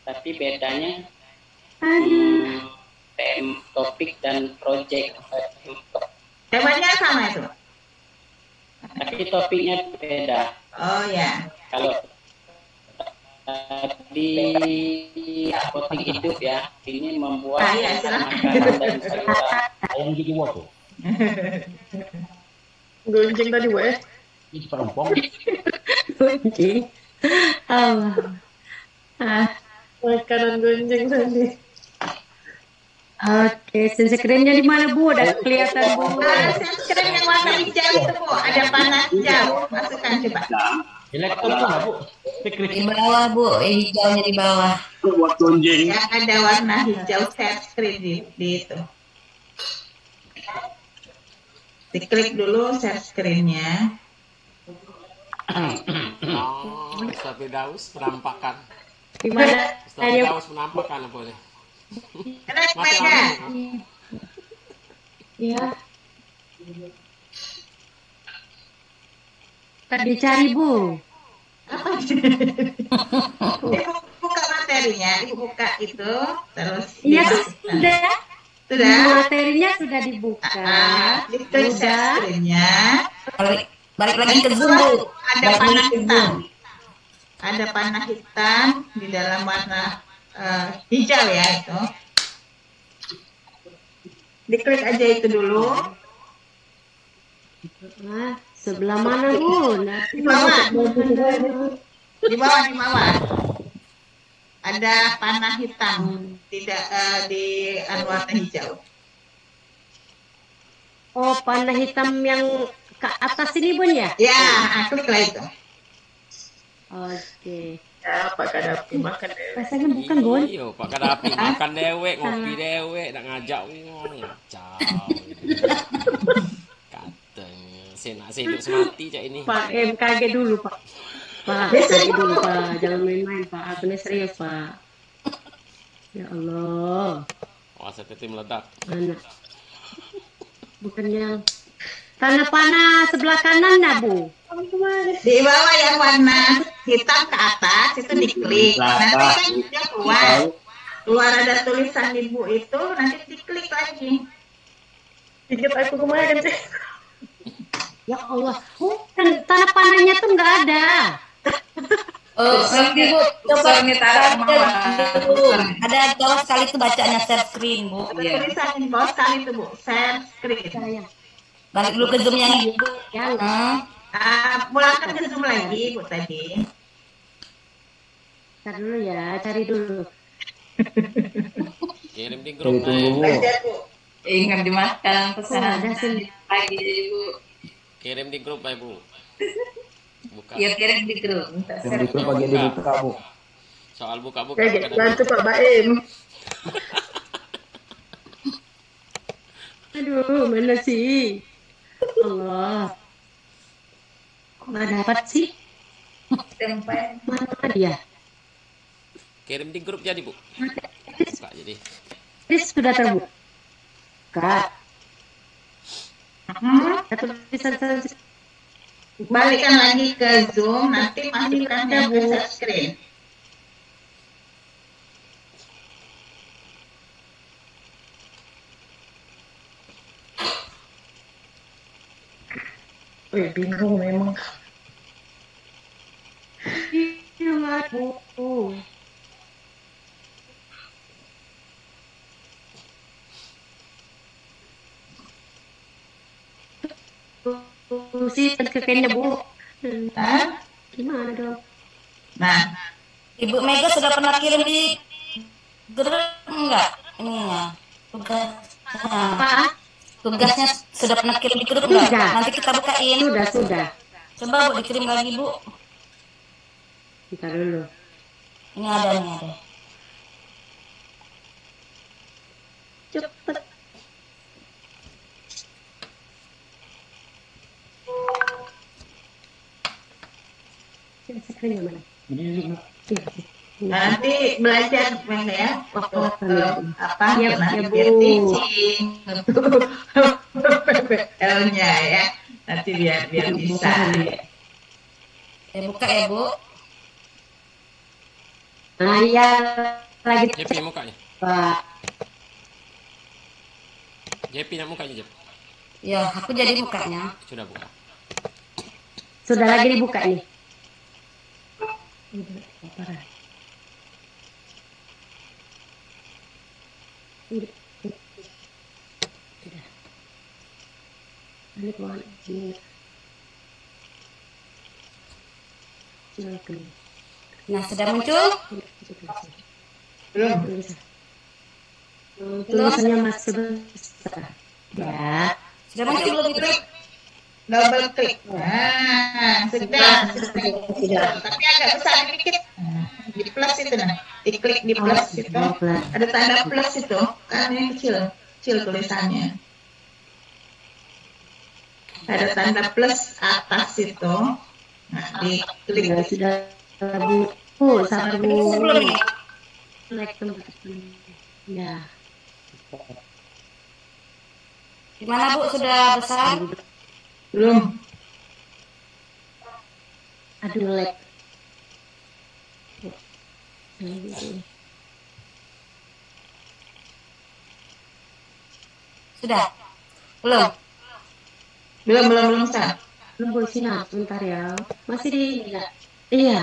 Tapi bedanya topik dan project. Temanya sama itu. Tapi topiknya beda. Oh ya. Kalau di apotek hidup ya, ini membuat Iya, silakan. makanan dan sayuran. Ayam gigi waktu. Gonjeng tadi, Bu. Ini perempuan. Oke. Allah. Makanan gonjeng tadi. Oke, sunscreennya di mana, Bu? Udah kelihatan, Bu. Sunscreen yang warna hijau itu Bu, ada panah hijau. Masukkan coba. Elektron mana Bu? Di bawah, Bu. Hijaunya di bawah. Yang ada warna hijau share screen di itu. Diklik dulu share screen-nya. Ustaz Firdaus penampakan. Gimana? Ustaz Firdaus penampakan apa nih? Klik Mati Mega. lampu. Ya. Tadi cari, Bu. Ibu buka materinya, Ibu buka itu, terus Iya, dimasukkan. sudah. Sudah. Materinya sudah dibuka. Diklik share screen-nya. Balik lagi ke Zoom, Bu. Ada panah hitam. Ada panah hitam di dalam warna hijau ya itu. Diklik aja itu dulu. Sebelah mana, Bu? Di bawah. Di bawah. Ada panah hitam tidak di warna hijau. Oh, panah hitam yang ke atas ini, Bun, ya? Ya, kliklah itu. Oke. Ya, Pak Kadapi makan deh. Rasanya bukan, Bun. Iya, Pak Kadapi makan dewek, ngopi dewek, nak ngajak ngomong ngacau. Katanya, saya nak hidup semati cak ini. Pak, kaget dulu, Pak. Pak, kaget dulu, Pak. Jangan main-main, Pak. Aku ini serius, Pak. Ya Allah. Wah, saya tadi meledak. Anak. Bukan yang tanah panah sebelah kanan, nah, Bu. Di bawah yang warna hitam ke atas itu diklik. Nanti kan dia keluar ada tulisan ibu itu, nanti diklik lagi. Ingat aku kemarin. Ya Allah. Bukan, tanah panahnya tuh nggak ada. Nanti, Bu. Coba Ini taruh bawah. Ada bawah sekali tuh bacanya share screen, Bu. Ada tulisan di bawah sekali itu Bu, share screen. Balik dulu ke Zoom yang ini, Bu. Pulangkan ke Zoom lagi Bu tadi. Ntar dulu ya, cari dulu. Kirim di grup, Tunggu, Bu. Baca Bu. Ingat dimakan pesanan ada sini. pagi jadi, Bu. kirim di grup, Bu. Buka. Ya kirim di grup. Yang itu bagian dibuka, Bu. Soal buka-buka. Kayak bantu Pak Baim. Aduh, mana sih? Allah. Kok nggak dapat sih? Tempat. Mana dia? Kirim di grup jadi, Bu. Buka jadi. Ini sudah terbuka. Satu tulisan Balikkan lagi ke Zoom, nanti masukkan yang ke share screen. Bingung memang. buku. sih kayaknya Bu. Hah? Gimana dong? Nah, Ibu Mega sudah pernah kirim di grup enggak? Ininya. Tugasnya sudah pernah kirim di grup enggak? Sudah. Nanti kita bukain. Sudah. Coba Bu dikirim lagi Bu. Bentar dulu. Ini ada. Cepet. Sekalinya mana? nanti belajar Mega ya waktu apa Ya, nanti ya, Bu. biar teaching untuk PPL-nya ya. Nanti biar bisa. Buka ya Bu. Nah, ya lagi JP mukanya. Pak. JP nak mukanya Jep. Ya, aku jadi bukanya. Sudah buka. Sudah lagi dibuka nih. Parah. Sudah. Balik mana? Ini. Nah, sudah muncul? Belum. Tulisannya masih besar. Ya. Sudah muncul belum itu? Double klik. Nah, sudah. Tapi agak besar dikit. Di plus itu nah. Diklik di plus itu. Ada tanda plus itu. Kan ini kecil tulisannya. Ada tanda plus atas itu. Nah, diklik. Sudah Bu, sabar Bu. Belum ini. Ya. Gimana Bu, sudah besar? Belum. Aduh, lag. Sudah? Belum? Belum besar. Belum sini, bentar ya. Masih di enggak? Iya.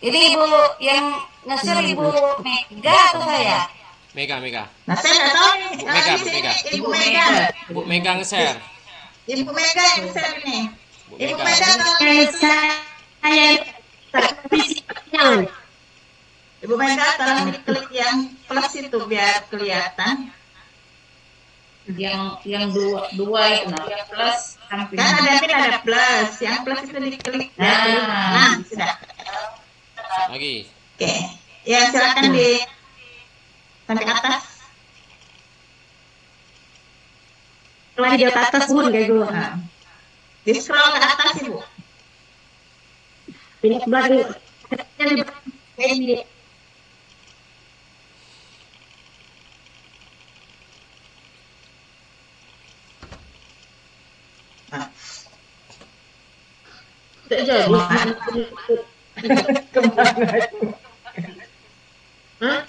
Ini Ibu yang nge-share Ibu Mega atau saya? Mega. Nah, saya nggak tahu nih. Bu Mega, Di Bu sini Mega. Ibu Mega. Bu Mega nge-share. Ibu Mega yang share ini. Bu Ibu Mega. Mega kalau Saya Ibu Mega tolong diklik yang plus itu biar kelihatan. Yang dua itu, nah, yang plus samping. Kan ada plus. Yang plus itu diklik. Nah, sudah. Lagi. Oke. Ya, silakan di sampai atas. lagi di atas pun kayak gue. Nah, di scroll ke atas Ibu. Pindah ke belakang. Kayak gini. Nah, Tak jadi. kemana itu? Hah?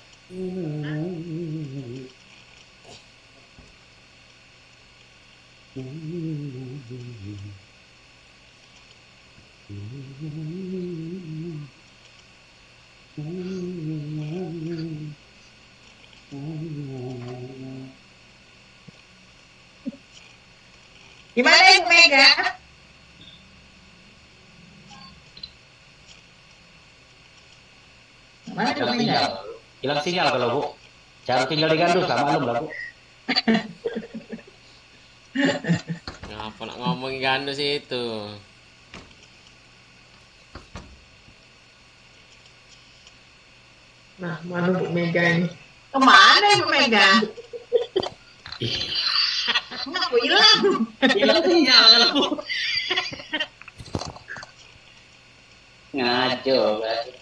Gimana Ibu Mega? Gimana Ibu Hilang Mega? sinyal. Hilang sinyal kalau Bu. Cara tinggal di gandus lah, maklum lah Bu. Ngapa nak ngomongin gandus itu? Nah, mana Bu Mega ini? Kemana Ibu Mega? Ngaku hilang. Hilang sinyal kalau Bu. Ngaco berarti.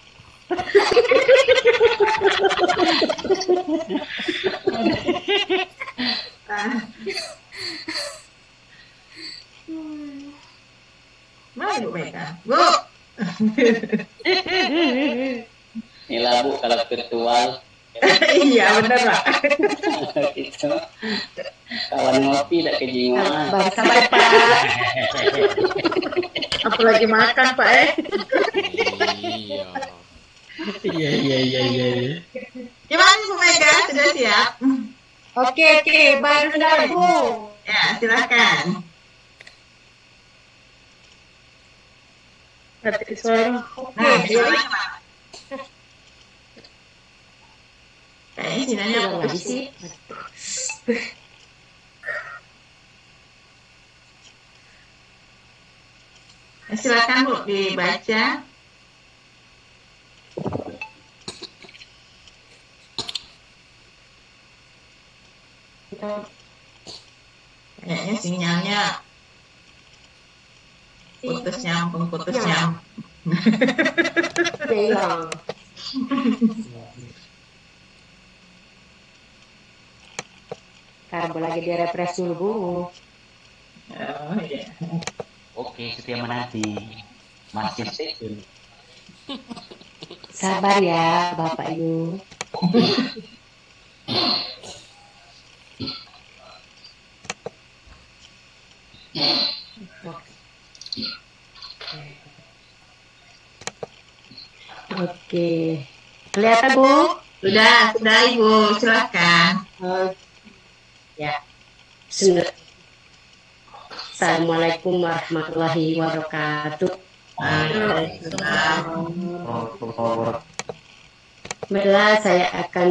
Mana Ibu Mega? Bu. Inilah Bu kalau virtual Iya benar Pak. gitu. Kawan ngopi tak kejingan. Sabar Pak. Apalagi makan Pak Iya. Iya. Gimana Ibu Mega? Sudah siap? Oke, baru sudah Bu. Ya, silakan. Berarti suara Nah, suaranya Pak. Kayaknya sinyalnya ulang lagi putus. sih. Silakan Bu dibaca. Kayaknya sinyalnya putus nyambung. Hilang. Karbo lagi di refresh dulu. Oh iya. Oke, setia menanti. Masih stay tune. Sabar ya Bapak Ibu. Oke. Kelihatan Bu? Sudah Ibu, silakan. Ya. Bismillah. Assalamualaikum warahmatullahi wabarakatuh. Waalaikumsalam. Baiklah, saya akan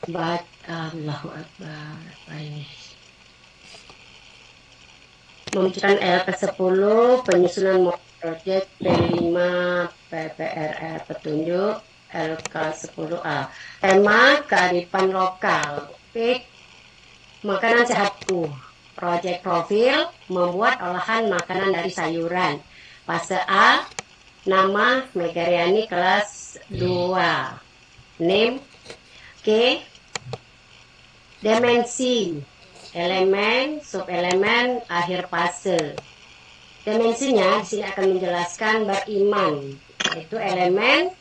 baca Allahu Akbar. Baik. Memunculkan LP10 penyusunan proyek P5 PPRR petunjuk LK10A. Tema kearifan lokal. Topik makanan sehatku. Proyek profil membuat olahan makanan dari sayuran. Fase A, nama Megariani kelas 2. Name K. Dimensi elemen, subelemen, akhir fase. Dimensinya di sini akan menjelaskan beriman, yaitu elemen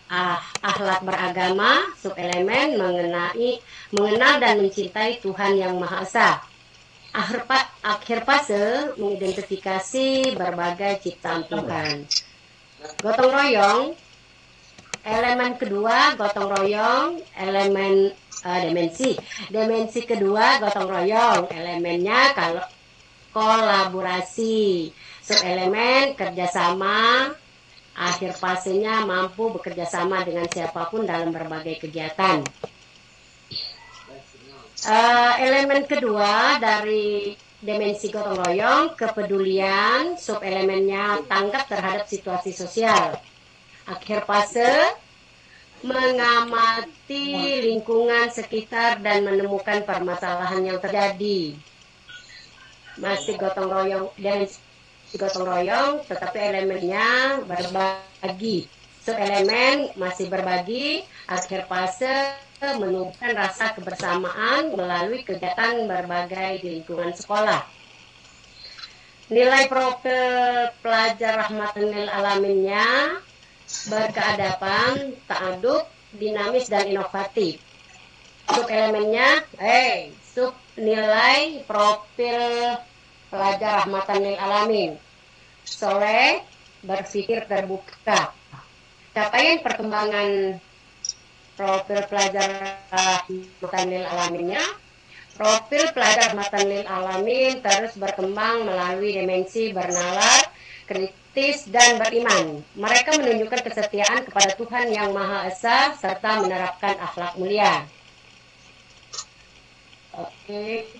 akhlak beragama, subelemen mengenal dan mencintai Tuhan yang Maha Esa. Akhir fase mengidentifikasi berbagai ciptaan Tuhan. Gotong royong, elemen kedua gotong royong, elemen dimensi kedua gotong royong, elemennya kalau kolaborasi, subelemen kerjasama, akhir fasenya mampu bekerja sama dengan siapapun dalam berbagai kegiatan. Elemen kedua dari dimensi gotong royong, kepedulian, subelemennya tanggap terhadap situasi sosial. Akhir fase mengamati lingkungan sekitar dan menemukan permasalahan yang terjadi. Masih gotong royong, dimensi gotong royong, tetapi elemennya berbagi. Subelemen masih berbagi. Akhir fase menumbuhkan rasa kebersamaan melalui kegiatan berbagai di lingkungan sekolah. Nilai profil pelajar rahmatan lil alaminnya berkeadaban, ta'adub, dinamis dan inovatif. Subelemennya, nilai profil pelajar rahmatan lil alamin. Soleh, berpikir terbuka. Capaian perkembangan profil pelajar rahmatan lil alaminnya, profil pelajar rahmatan lil alamin terus berkembang melalui dimensi bernalar, kritis dan beriman. Mereka menunjukkan kesetiaan kepada Tuhan yang Maha Esa serta menerapkan akhlak mulia. Oke.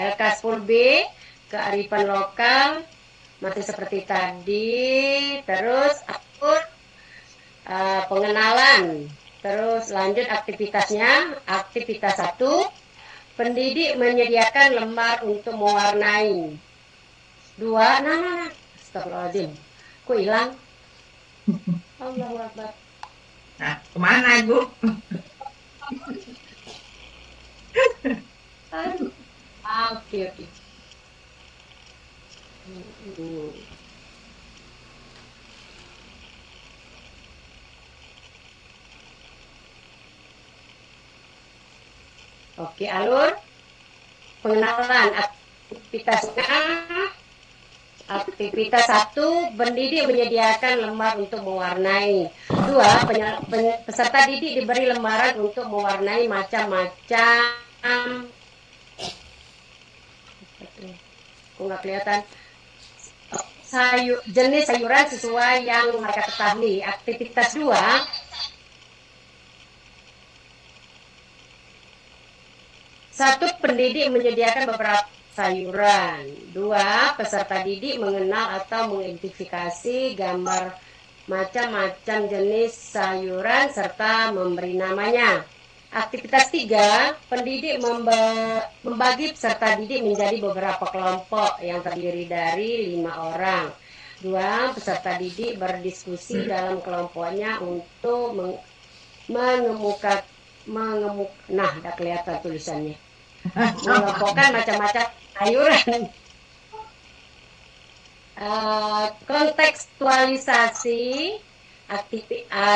LK10B, kearifan lokal masih seperti tadi. Terus atur pengenalan, terus lanjut aktivitasnya. Aktivitas 1, pendidik menyediakan lembar untuk mewarnai. 2, astagfirullahaladzim, kok hilang? Allahu Akbar. Nah, kemana Ibu? Oke. Oke, alur pengenalan aktivitasnya. Aktivitas 1, pendidik menyediakan lembar untuk mewarnai. 2, peserta didik diberi lembaran untuk mewarnai macam-macam. Kok nggak kelihatan? jenis sayuran sesuai yang mereka ketahui. Aktivitas 2, satu, pendidik menyediakan beberapa sayuran. 2, peserta didik mengenal atau mengidentifikasi gambar macam-macam jenis sayuran serta memberi namanya. Aktivitas 3, pendidik membagi peserta didik menjadi beberapa kelompok yang terdiri dari 5 orang. 2, peserta didik berdiskusi dalam kelompoknya untuk mengemukakan nah, udah kelihatan tulisannya. Mengelompokkan macam-macam sayuran. Kontekstualisasi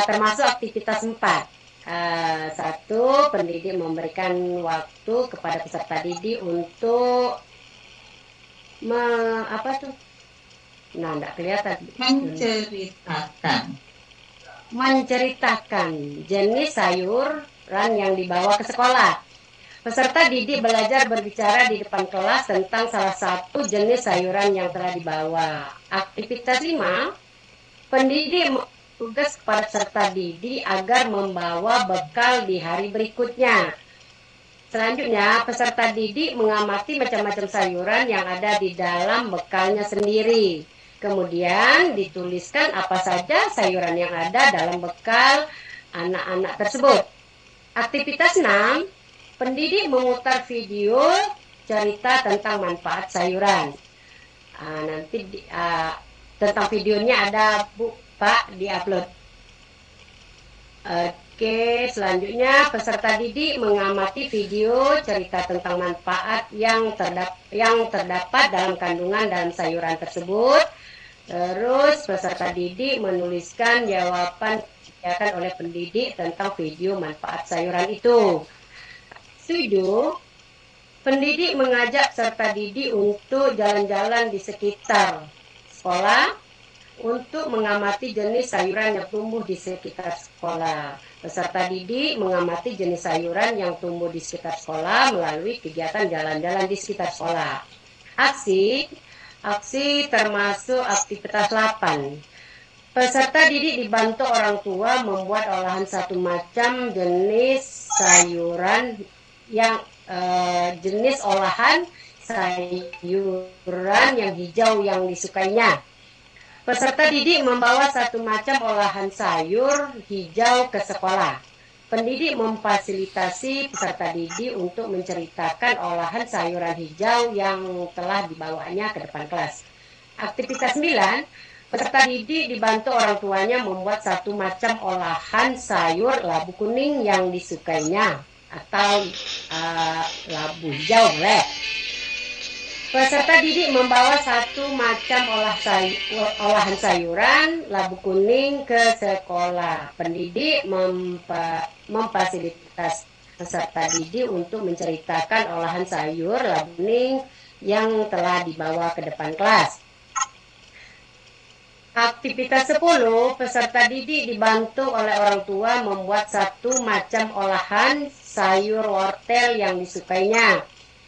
termasuk aktivitas 4. 1, pendidik memberikan waktu kepada peserta didik untuk enggak kelihatan. Menceritakan jenis sayuran yang dibawa ke sekolah. Peserta didik belajar berbicara di depan kelas tentang salah satu jenis sayuran yang telah dibawa. Aktivitas 5, pendidik tugas kepada peserta didik agar membawa bekal di hari berikutnya. Selanjutnya, peserta didik mengamati macam-macam sayuran yang ada di dalam bekalnya sendiri. Kemudian dituliskan apa saja sayuran yang ada dalam bekal anak-anak tersebut. Aktivitas 6, pendidik memutar video cerita tentang manfaat sayuran. Nanti tentang videonya ada Pak diupload. Oke, selanjutnya peserta didik mengamati video cerita tentang manfaat yang terdapat dalam kandungan dalam sayuran tersebut. Terus peserta didik menuliskan jawaban disediakan oleh pendidik tentang video manfaat sayuran itu. 7, pendidik mengajak peserta didik untuk jalan-jalan di sekitar sekolah untuk mengamati jenis sayuran yang tumbuh di sekitar sekolah. Peserta didik mengamati jenis sayuran yang tumbuh di sekitar sekolah melalui kegiatan jalan-jalan di sekitar sekolah. Aksi termasuk aktivitas 8. Peserta didik dibantu orang tua membuat olahan satu macam jenis sayuran yang jenis olahan sayuran yang hijau yang disukainya. Peserta didik membawa satu macam olahan sayur hijau ke sekolah. Pendidik memfasilitasi peserta didik untuk menceritakan olahan sayuran hijau yang telah dibawanya ke depan kelas. Aktivitas 9, peserta didik dibantu orang tuanya membuat satu macam olahan sayur labu kuning yang disukainya atau labu hijau boleh. Peserta didik membawa satu macam olahan sayuran labu kuning ke sekolah. Pendidik memfasilitasi peserta didik untuk menceritakan olahan sayur labu kuning yang telah dibawa ke depan kelas. Aktivitas 10, peserta didik dibantu oleh orang tua membuat satu macam olahan sayur wortel yang disukainya.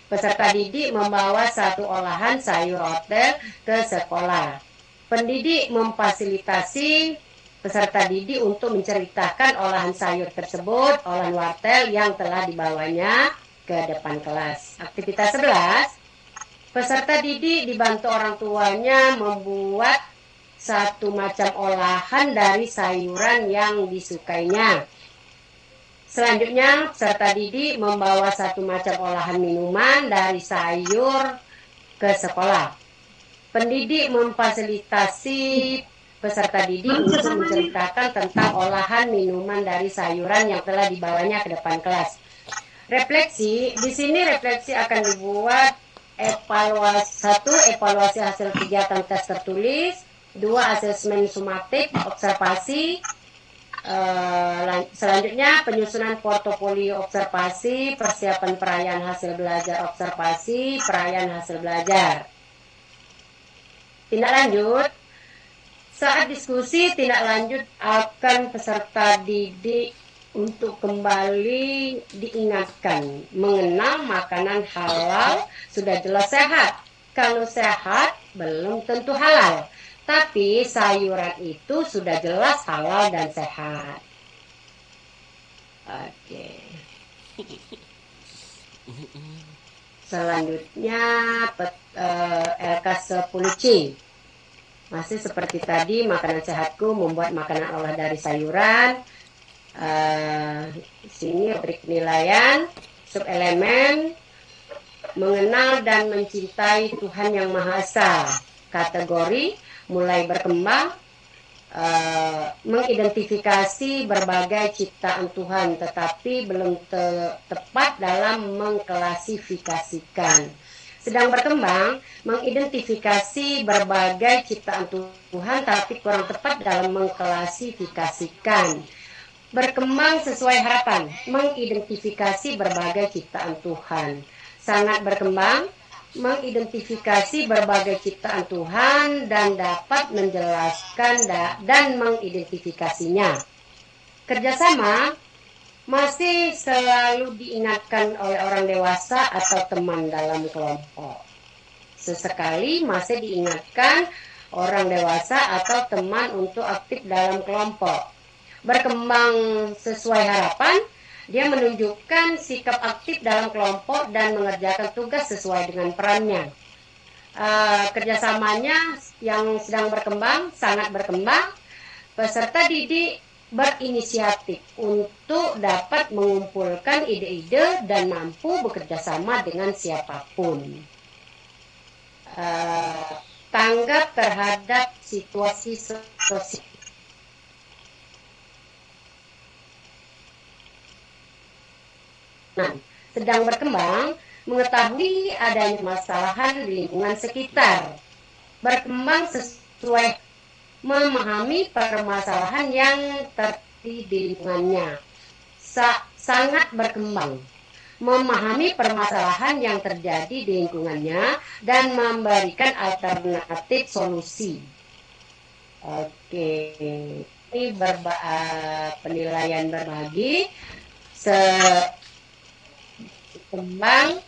Peserta didik membawa satu olahan sayur wortel ke sekolah. Pendidik memfasilitasi peserta didik untuk menceritakan olahan sayur tersebut, olahan wortel yang telah dibawanya ke depan kelas. Aktivitas 11, peserta didik dibantu orang tuanya membuat satu macam olahan dari sayuran yang disukainya. Selanjutnya, peserta didik membawa satu macam olahan minuman dari sayur ke sekolah. Pendidik memfasilitasi peserta didik untuk menceritakan tentang olahan minuman dari sayuran yang telah dibawanya ke depan kelas. Refleksi, di sini refleksi akan dibuat evaluasi hasil kegiatan tes tertulis, 2, asesmen sumatif, observasi. Selanjutnya penyusunan portofolio observasi, persiapan perayaan hasil belajar observasi, perayaan hasil belajar. Tindak lanjut, saat diskusi tindak lanjut akan peserta didik untuk kembali diingatkan mengenal makanan halal sudah jelas sehat. Kalau sehat belum tentu halal. Tapi sayuran itu sudah jelas halal dan sehat. Oke. Selanjutnya LK10C. Masih seperti tadi, makanan sehatku membuat makanan olah dari sayuran. Sini rubrik penilaian, subelemen, mengenal dan mencintai Tuhan Yang Maha Esa. Kategori mulai berkembang, mengidentifikasi berbagai ciptaan Tuhan, tetapi belum tepat dalam mengklasifikasikan. Sedang berkembang, mengidentifikasi berbagai ciptaan Tuhan, tapi kurang tepat dalam mengklasifikasikan. Berkembang sesuai harapan, mengidentifikasi berbagai ciptaan Tuhan. Sangat berkembang, mengidentifikasi berbagai ciptaan Tuhan dan dapat menjelaskan dan mengidentifikasinya. Kerjasama masih selalu diingatkan oleh orang dewasa atau teman dalam kelompok. Sesekali masih diingatkan orang dewasa atau teman untuk aktif dalam kelompok. Berkembang sesuai harapan, dia menunjukkan sikap aktif dalam kelompok dan mengerjakan tugas sesuai dengan perannya. Kerjasamanya yang sedang berkembang, sangat berkembang. Peserta didik berinisiatif untuk dapat mengumpulkan ide-ide dan mampu bekerja sama dengan siapapun. Tanggap terhadap situasi sosial. Sedang berkembang, mengetahui adanya permasalahan di lingkungan sekitar. Berkembang sesuai memahami permasalahan yang terjadi di lingkungannya. Sangat berkembang, memahami permasalahan yang terjadi di lingkungannya dan memberikan alternatif solusi. Oke, ini penilaian berbagi. Berkembang,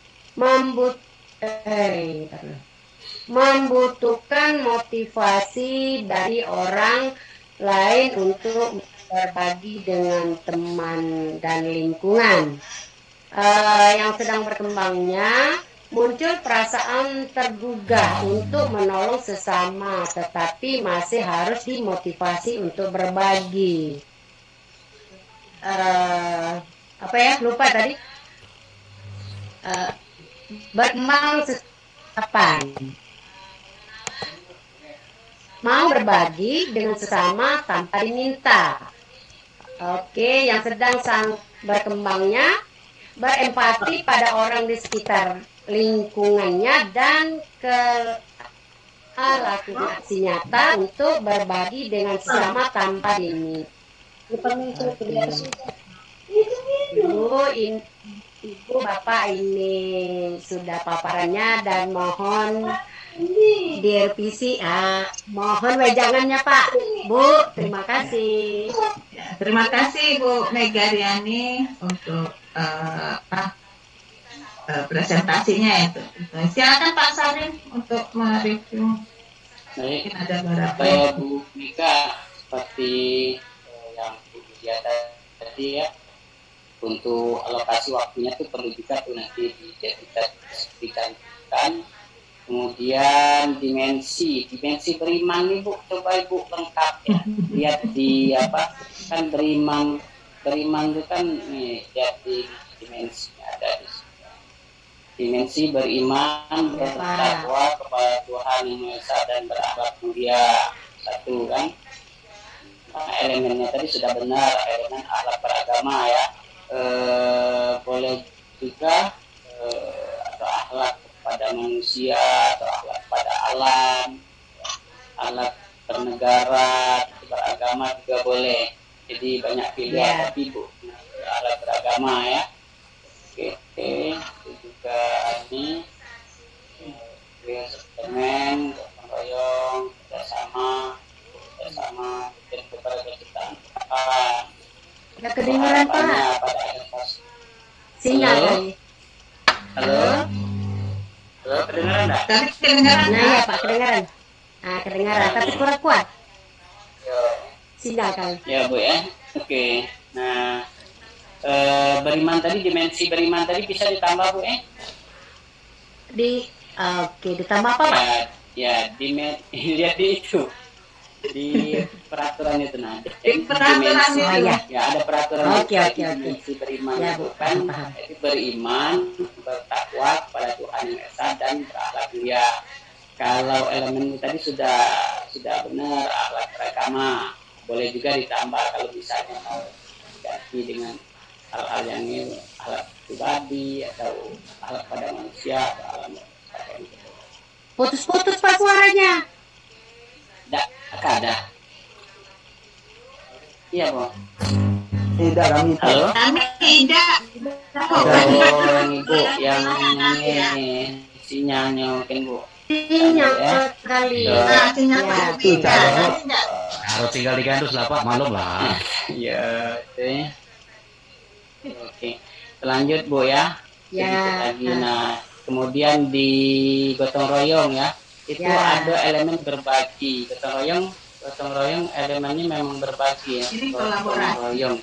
membutuhkan motivasi dari orang lain untuk berbagi dengan teman dan lingkungan. Yang sedang berkembangnya, muncul perasaan tergugah untuk menolong sesama, tetapi masih harus dimotivasi untuk berbagi. Lupa tadi. Berkembang sesapan, mau berbagi dengan sesama tanpa diminta. Oke, yang sedang berkembangnya, berempati pada orang di sekitar lingkungannya dan lakukan aksi nyata untuk berbagi dengan sesama tanpa diminta. Ibu, Bapak, ini sudah paparannya dan mohon direvisi. Mohon wejangannya, Pak. Bu, terima kasih. Terima kasih Bu Mega Riani untuk presentasinya itu. Silakan Pak Salim untuk mereview. Baik, ada beberapa. Bu Mega, seperti yang Bu lihat tadi ya, untuk alokasi waktunya tuh perlu juga tuh nanti dijadikan. Kemudian dimensi beriman nih Bu, coba Ibu lengkap ya. Lihat di kan beriman itu kan nih, lihat di dimensinya ada di sini. Dimensi beriman, bertakwa kepada Tuhan Yang Maha Esa dan berakhlak mulia. Satu kan. Elemennya tadi sudah benar, elemen akhlak beragama ya. Boleh juga atau akhlak kepada manusia atau akhlak pada alam, akhlak bernegara, beragama juga boleh. Jadi banyak pilihan tapi Bu, akhlak beragama ya. Oke, itu juga ini semen, gotong royong, kerjasama dan berbagai ciptaan. Nggak kedengeran Pak. Sinyal tadi. Halo, kedengeran nggak? Kedengeran. Nah ya Pak, kedengeran. Kedengaran, tapi kurang kuat. Sinyal kali. Ya Bu ya. Oke. Nah, beriman tadi, dimensi beriman tadi bisa ditambah Bu ya? Oke, ditambah apa Pak? Ya, lihat di itu. Di peraturan itu nanti. Di peraturan Dimensi, itu. ya ada peraturan Oke. dimensi beriman Ya, itu Bu, kan paham. jadi beriman, bertakwa kepada Tuhan yang Esa dan berakhlak mulia. Kalau elemen tadi sudah benar, akhlak beragama, boleh juga ditambah kalau misalnya mau ganti dengan hal-hal yang ini, akhlak pribadi atau akhlak pada manusia atau alam sebagainya. Putus-putus Pak suaranya. Ada. Iya, Bu. Tidak, kami Halo? Kami tidak. Yang Ibu yang ini sinyalnya mungkin Bu. Sinyal Ya. kali. Nah, sinyal Ya. Pak tidak. Harus tinggal di gandus lah Pak, malum lah. Iya, oke. Oke. Lanjut Bu ya. Ya. Sedikit lagi. Nah, kemudian di gotong royong ya. Itu Ya. ada elemen berbagi. Gotong royong elemennya memang berbagi ya. Ini Gotong kolaborasi. royong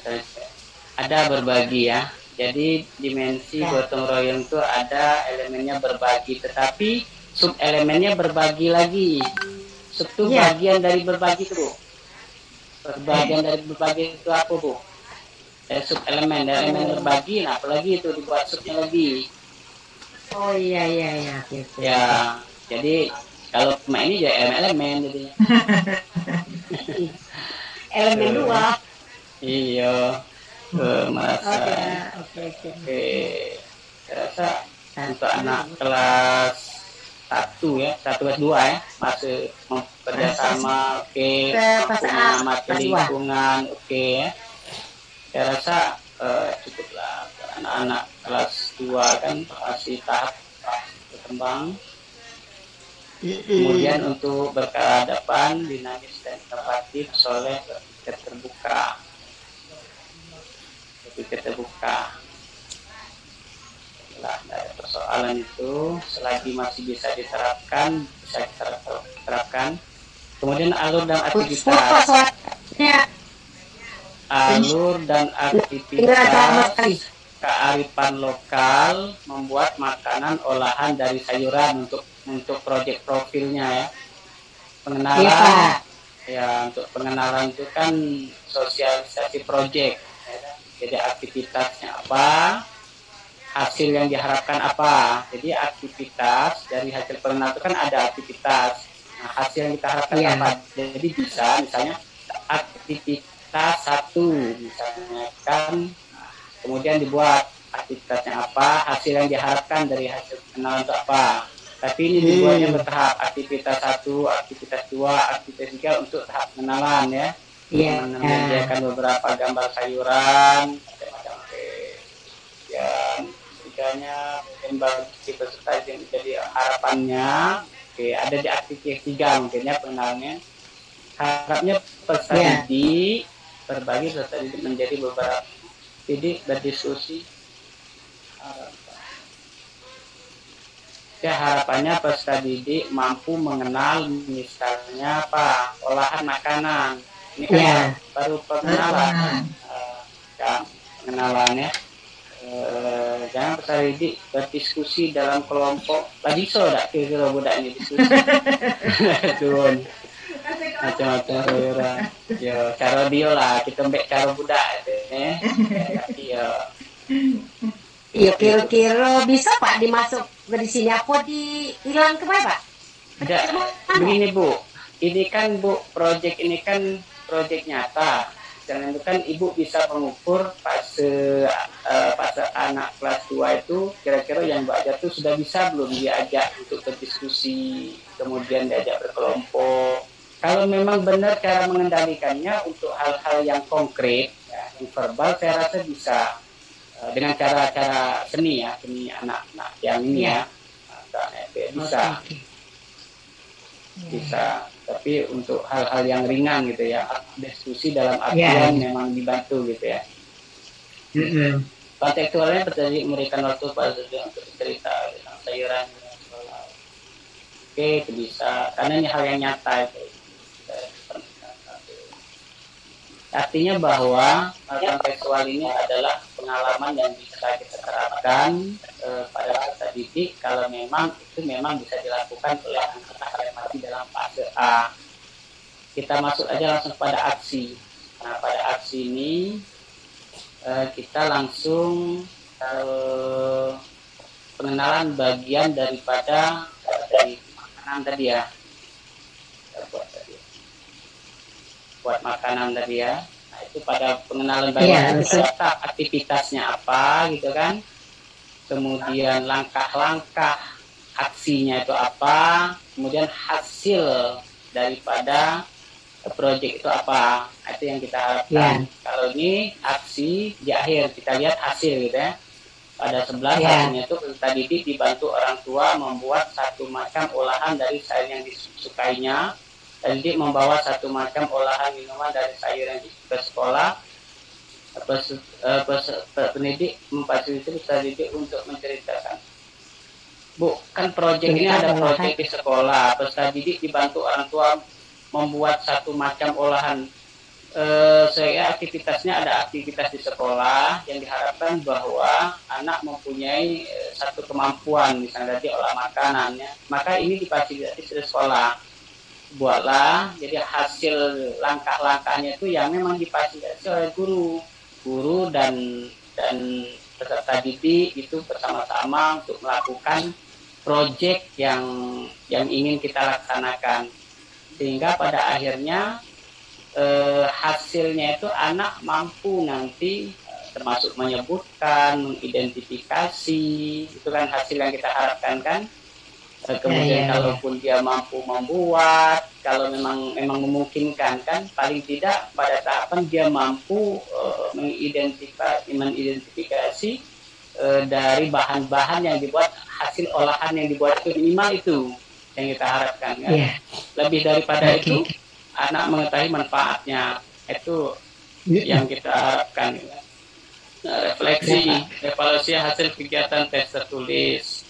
ada berbagi ya. Jadi dimensi Ya. gotong royong itu ada elemennya berbagi, tetapi sub elemennya berbagi lagi. Sub itu Ya. bagian dari berbagi itu Bu. Bagian dari berbagi itu apa Bu? Sub elemen berbagi, nah apalagi itu dibuat subnya lagi. Oh iya. Oke. Ya, jadi kalau cuma ini ya elemen jadi. Elemen 2. Iya. Masa. Oke. Oke. Saya rasa untuk anak kelas 1 ya, 1 kelas 2 ya, masih bekerja sama, oke, Fase A, mengamati kelas 2. lingkungan, oke ya. Saya rasa cukuplah anak-anak kelas 2 kan masih tahap berkembang. Kemudian untuk berkeadaban, dinamis dan inovatif, soleh, berpikir terbuka. Setelah ada persoalan itu, selagi masih bisa diterapkan. Kemudian alur dan aktivitas. Alur dan aktivitas kearifan lokal, membuat makanan olahan dari sayuran untuk proyek profilnya ya. Pengenalan. Ya, untuk pengenalan itu kan sosialisasi proyek. Jadi aktivitasnya apa, hasil yang diharapkan apa. Jadi aktivitas dari hasil pengenalan itu kan ada aktivitas. Nah, hasil yang kita harapkan apa. Jadi bisa misalnya aktivitas 1 misalnya kan, kemudian dibuat aktivitasnya apa, hasil yang diharapkan dari hasil pengenalan itu apa. Tapi ini dibuatnya bertahap, aktivitas 1, aktivitas 2, aktivitas 3 untuk tahap pengenalan ya. Menyediakan beberapa gambar sayuran, macam-macam. Dan tiganya mungkin bagi peserta yang menjadi harapannya, ada di aktivitas 3 mungkin ya pengenalannya. Harapnya peserta didik berbagi, peserta didik menjadi beberapa didik berdiskusi. Harapannya peserta didik mampu mengenal misalnya apa, olahan makanan. Ini kan baru pengenalan, pengenalannya. Jangan peserta didik berdiskusi dalam kelompok. Lagi tak kira-kira budak ini diskusi. Tuan, macam-macam sayuran. Yo, cara dia lah, kita mbek cara budak Iya. Iya, kira-kira bisa Pak dimasuk ke di sini apa dihilang ke Pak? Begini Bu, ini kan Bu, proyek ini kan proyek nyata. Dan itu kan Ibu bisa mengukur fase anak kelas 2 itu kira-kira yang Mbak ajar itu sudah bisa belum diajak untuk berdiskusi, kemudian diajak berkelompok. Kalau memang benar cara mengendalikannya untuk hal-hal yang konkret, ya, yang verbal, saya rasa bisa dengan cara-cara seni ya, seni anak-anak yang ini ya, bisa. Bisa, tapi untuk hal-hal yang ringan gitu ya, diskusi dalam artian memang dibantu gitu ya. Kontekstualnya terjadi memberikan waktu pada untuk cerita tentang sayuran. Oke, itu bisa. Karena ini hal yang nyata itu. Artinya bahwa magang seksual ini adalah pengalaman yang bisa kita terapkan pada peserta didik kalau memang itu memang bisa dilakukan oleh anak-anak yang masih dalam fase A. Kita masuk aja langsung pada aksi. Nah, pada aksi ini kita langsung pengenalan bagian daripada dari makanan tadi ya. Buat makanan tadi ya. Nah, itu pada pengenalan bagian serta aktivitasnya apa gitu kan. Kemudian langkah-langkah aksinya itu apa, kemudian hasil daripada proyek itu apa. Nah, itu yang kita harapkan. Kalau ini aksi di akhir kita lihat hasil gitu ya. Pada 11 hasilnya itu peserta didik dibantu orang tua membuat satu macam olahan dari sayur yang disukainya. Didik membawa satu macam olahan minuman dari sayur yang ke sekolah. Pendidik memfasilitasi peserta didik untuk menceritakan. Bu, kan proyek ini ada proyek di sekolah. Peserta didik dibantu orang tua membuat satu macam olahan. Saya aktivitasnya ada aktivitas di sekolah yang diharapkan bahwa anak mempunyai satu kemampuan, misalnya tadi olah makanannya. Maka ini difasilitasi di sekolah. Buatlah jadi hasil langkah-langkahnya itu yang memang difasilitasi oleh guru dan peserta didik itu bersama-sama untuk melakukan proyek yang ingin kita laksanakan, sehingga pada akhirnya hasilnya itu anak mampu nanti termasuk menyebutkan, mengidentifikasi, itu kan hasil yang kita harapkan kan. Kemudian kalaupun dia mampu membuat, kalau memang memungkinkan kan, paling tidak pada tahapan dia mampu mengidentifikasi dari bahan-bahan yang dibuat, hasil olahan yang dibuat itu minimal itu yang kita harapkan kan. Lebih daripada itu anak mengetahui manfaatnya, itu yang kita harapkan. Refleksi, evaluasi hasil kegiatan tes tertulis,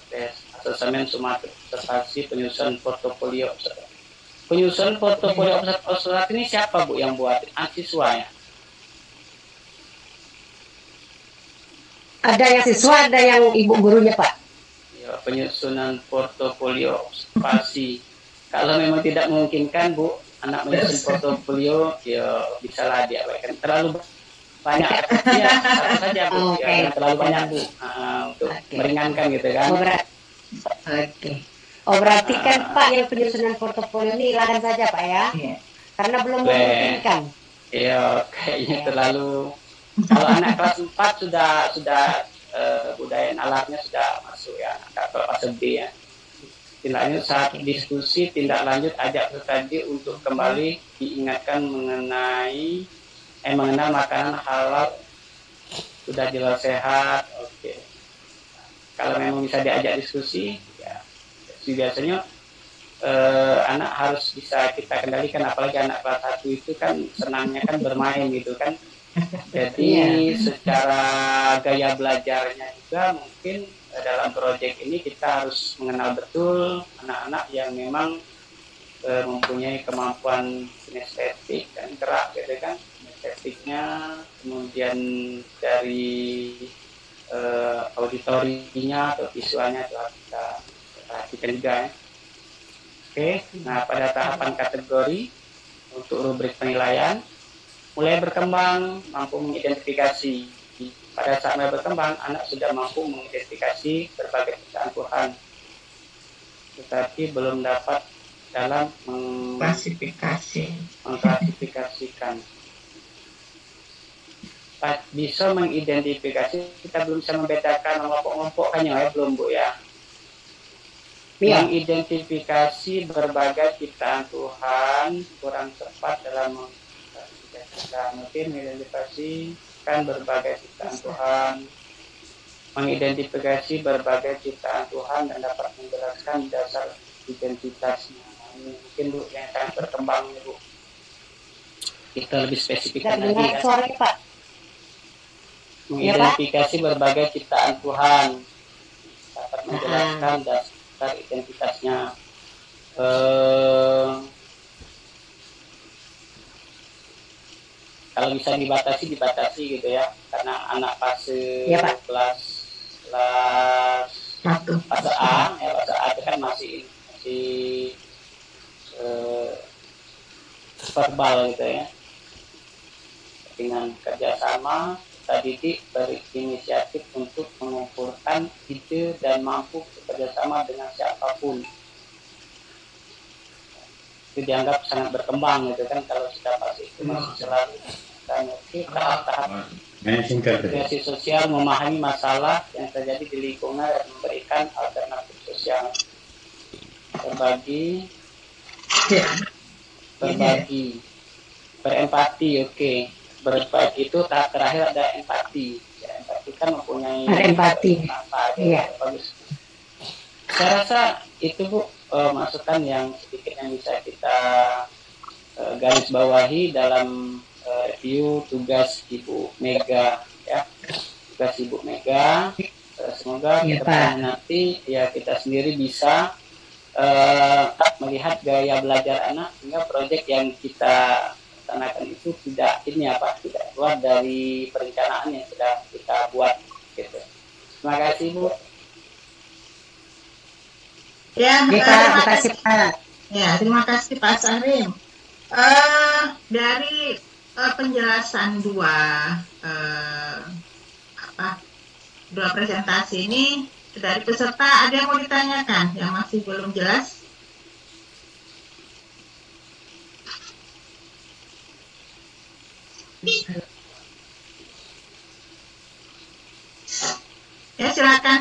tes asesmen observasi, penyusunan portofolio. Penyusunan portofolio observasi ini siapa Bu yang buat? Siswa ya? Ada yang siswa, ada yang ibu gurunya Pak. Ya, penyusunan portofolio observasi. Kalau memang tidak memungkinkan Bu, anak menyusun portofolio, ya bisalah diabaikan. Terlalu banyak ya, satu saja Bu, ya, terlalu banyak Bu, untuk meringankan gitu kan. Berarti kan Pak yang penyusunan portofolio ini ilakan saja Pak ya, karena belum memungkinkan. Iya, kayaknya terlalu. Kalau anak kelas 4 sudah budaya nalarnya sudah masuk ya, kelas B ya. Tindak lanjut saat diskusi, tindak lanjut ajak tadi untuk kembali diingatkan mengenal makanan halal, sudah jelas sehat. Oke. Kalau memang bisa diajak diskusi, ya biasanya anak harus bisa kita kendalikan, apalagi anak kelas 1 itu kan senangnya kan bermain gitu kan. Jadi secara gaya belajarnya juga mungkin dalam proyek ini kita harus mengenal betul anak-anak yang memang mempunyai kemampuan kinestetik dan gerak gitu kan, kinestetiknya, kemudian dari auditorinya atau visualnya telah kita perhatikan juga ya. Oke, nah pada tahapan kategori untuk rubrik penilaian mulai berkembang, mampu mengidentifikasi. Pada saat mulai berkembang, anak sudah mampu mengidentifikasi berbagai ciptaan Tuhan, tetapi belum dapat dalam mengklasifikasikan. Bisa mengidentifikasi, kita belum bisa membedakan mengelompok-kelompokkannya ya, belum Bu ya. Mengidentifikasi berbagai ciptaan Tuhan kurang tepat dalam mengklasifikasikan. Mungkin mengidentifikasikan berbagai ciptaan Tuhan, mengidentifikasi berbagai ciptaan Tuhan dan dapat menjelaskan dasar identitasnya. Mungkin Bu yang akan berkembang Bu. Kita lebih spesifikkan lagi ya. Suaranya Pak. Mengidentifikasi berbagai ciptaan Tuhan, dapat menjelaskan dasar identitasnya. eh, kalau bisa dibatasi gitu ya, karena anak fase Ya, Pak. kelas fase A ya, fase A itu kan masih verbal gitu ya. Dengan kerjasama, kita didik berinisiatif untuk mengumpulkan ide dan mampu bekerjasama dengan siapapun. Itu dianggap sangat berkembang gitu kan, kalau sudah fase itu masih selalu kita ngerti tahap-tahap integrasi sosial, memahami masalah yang terjadi di lingkungan dan memberikan alternatif sosial. Berbagi, berempati, oke. Berbagi itu tahap terakhir ada empati. Ya, empati kan mempunyai Iya. bagus. Saya rasa itu Bu, masukan yang sedikit yang bisa kita garis bawahi dalam review tugas Ibu Mega ya. Tugas Ibu Mega, semoga Ya, kedepannya nanti ya kita sendiri bisa melihat gaya belajar anak, sehingga proyek yang kita laksanakan itu tidak keluar dari perencanaan yang sudah kita buat gitu. Terima kasih Bu. Ya, Terima kasih Pak. Ya, terima kasih Pak Sarim. Dari penjelasan dua presentasi ini, dari peserta ada yang mau ditanyakan yang masih belum jelas? Ya, silakan.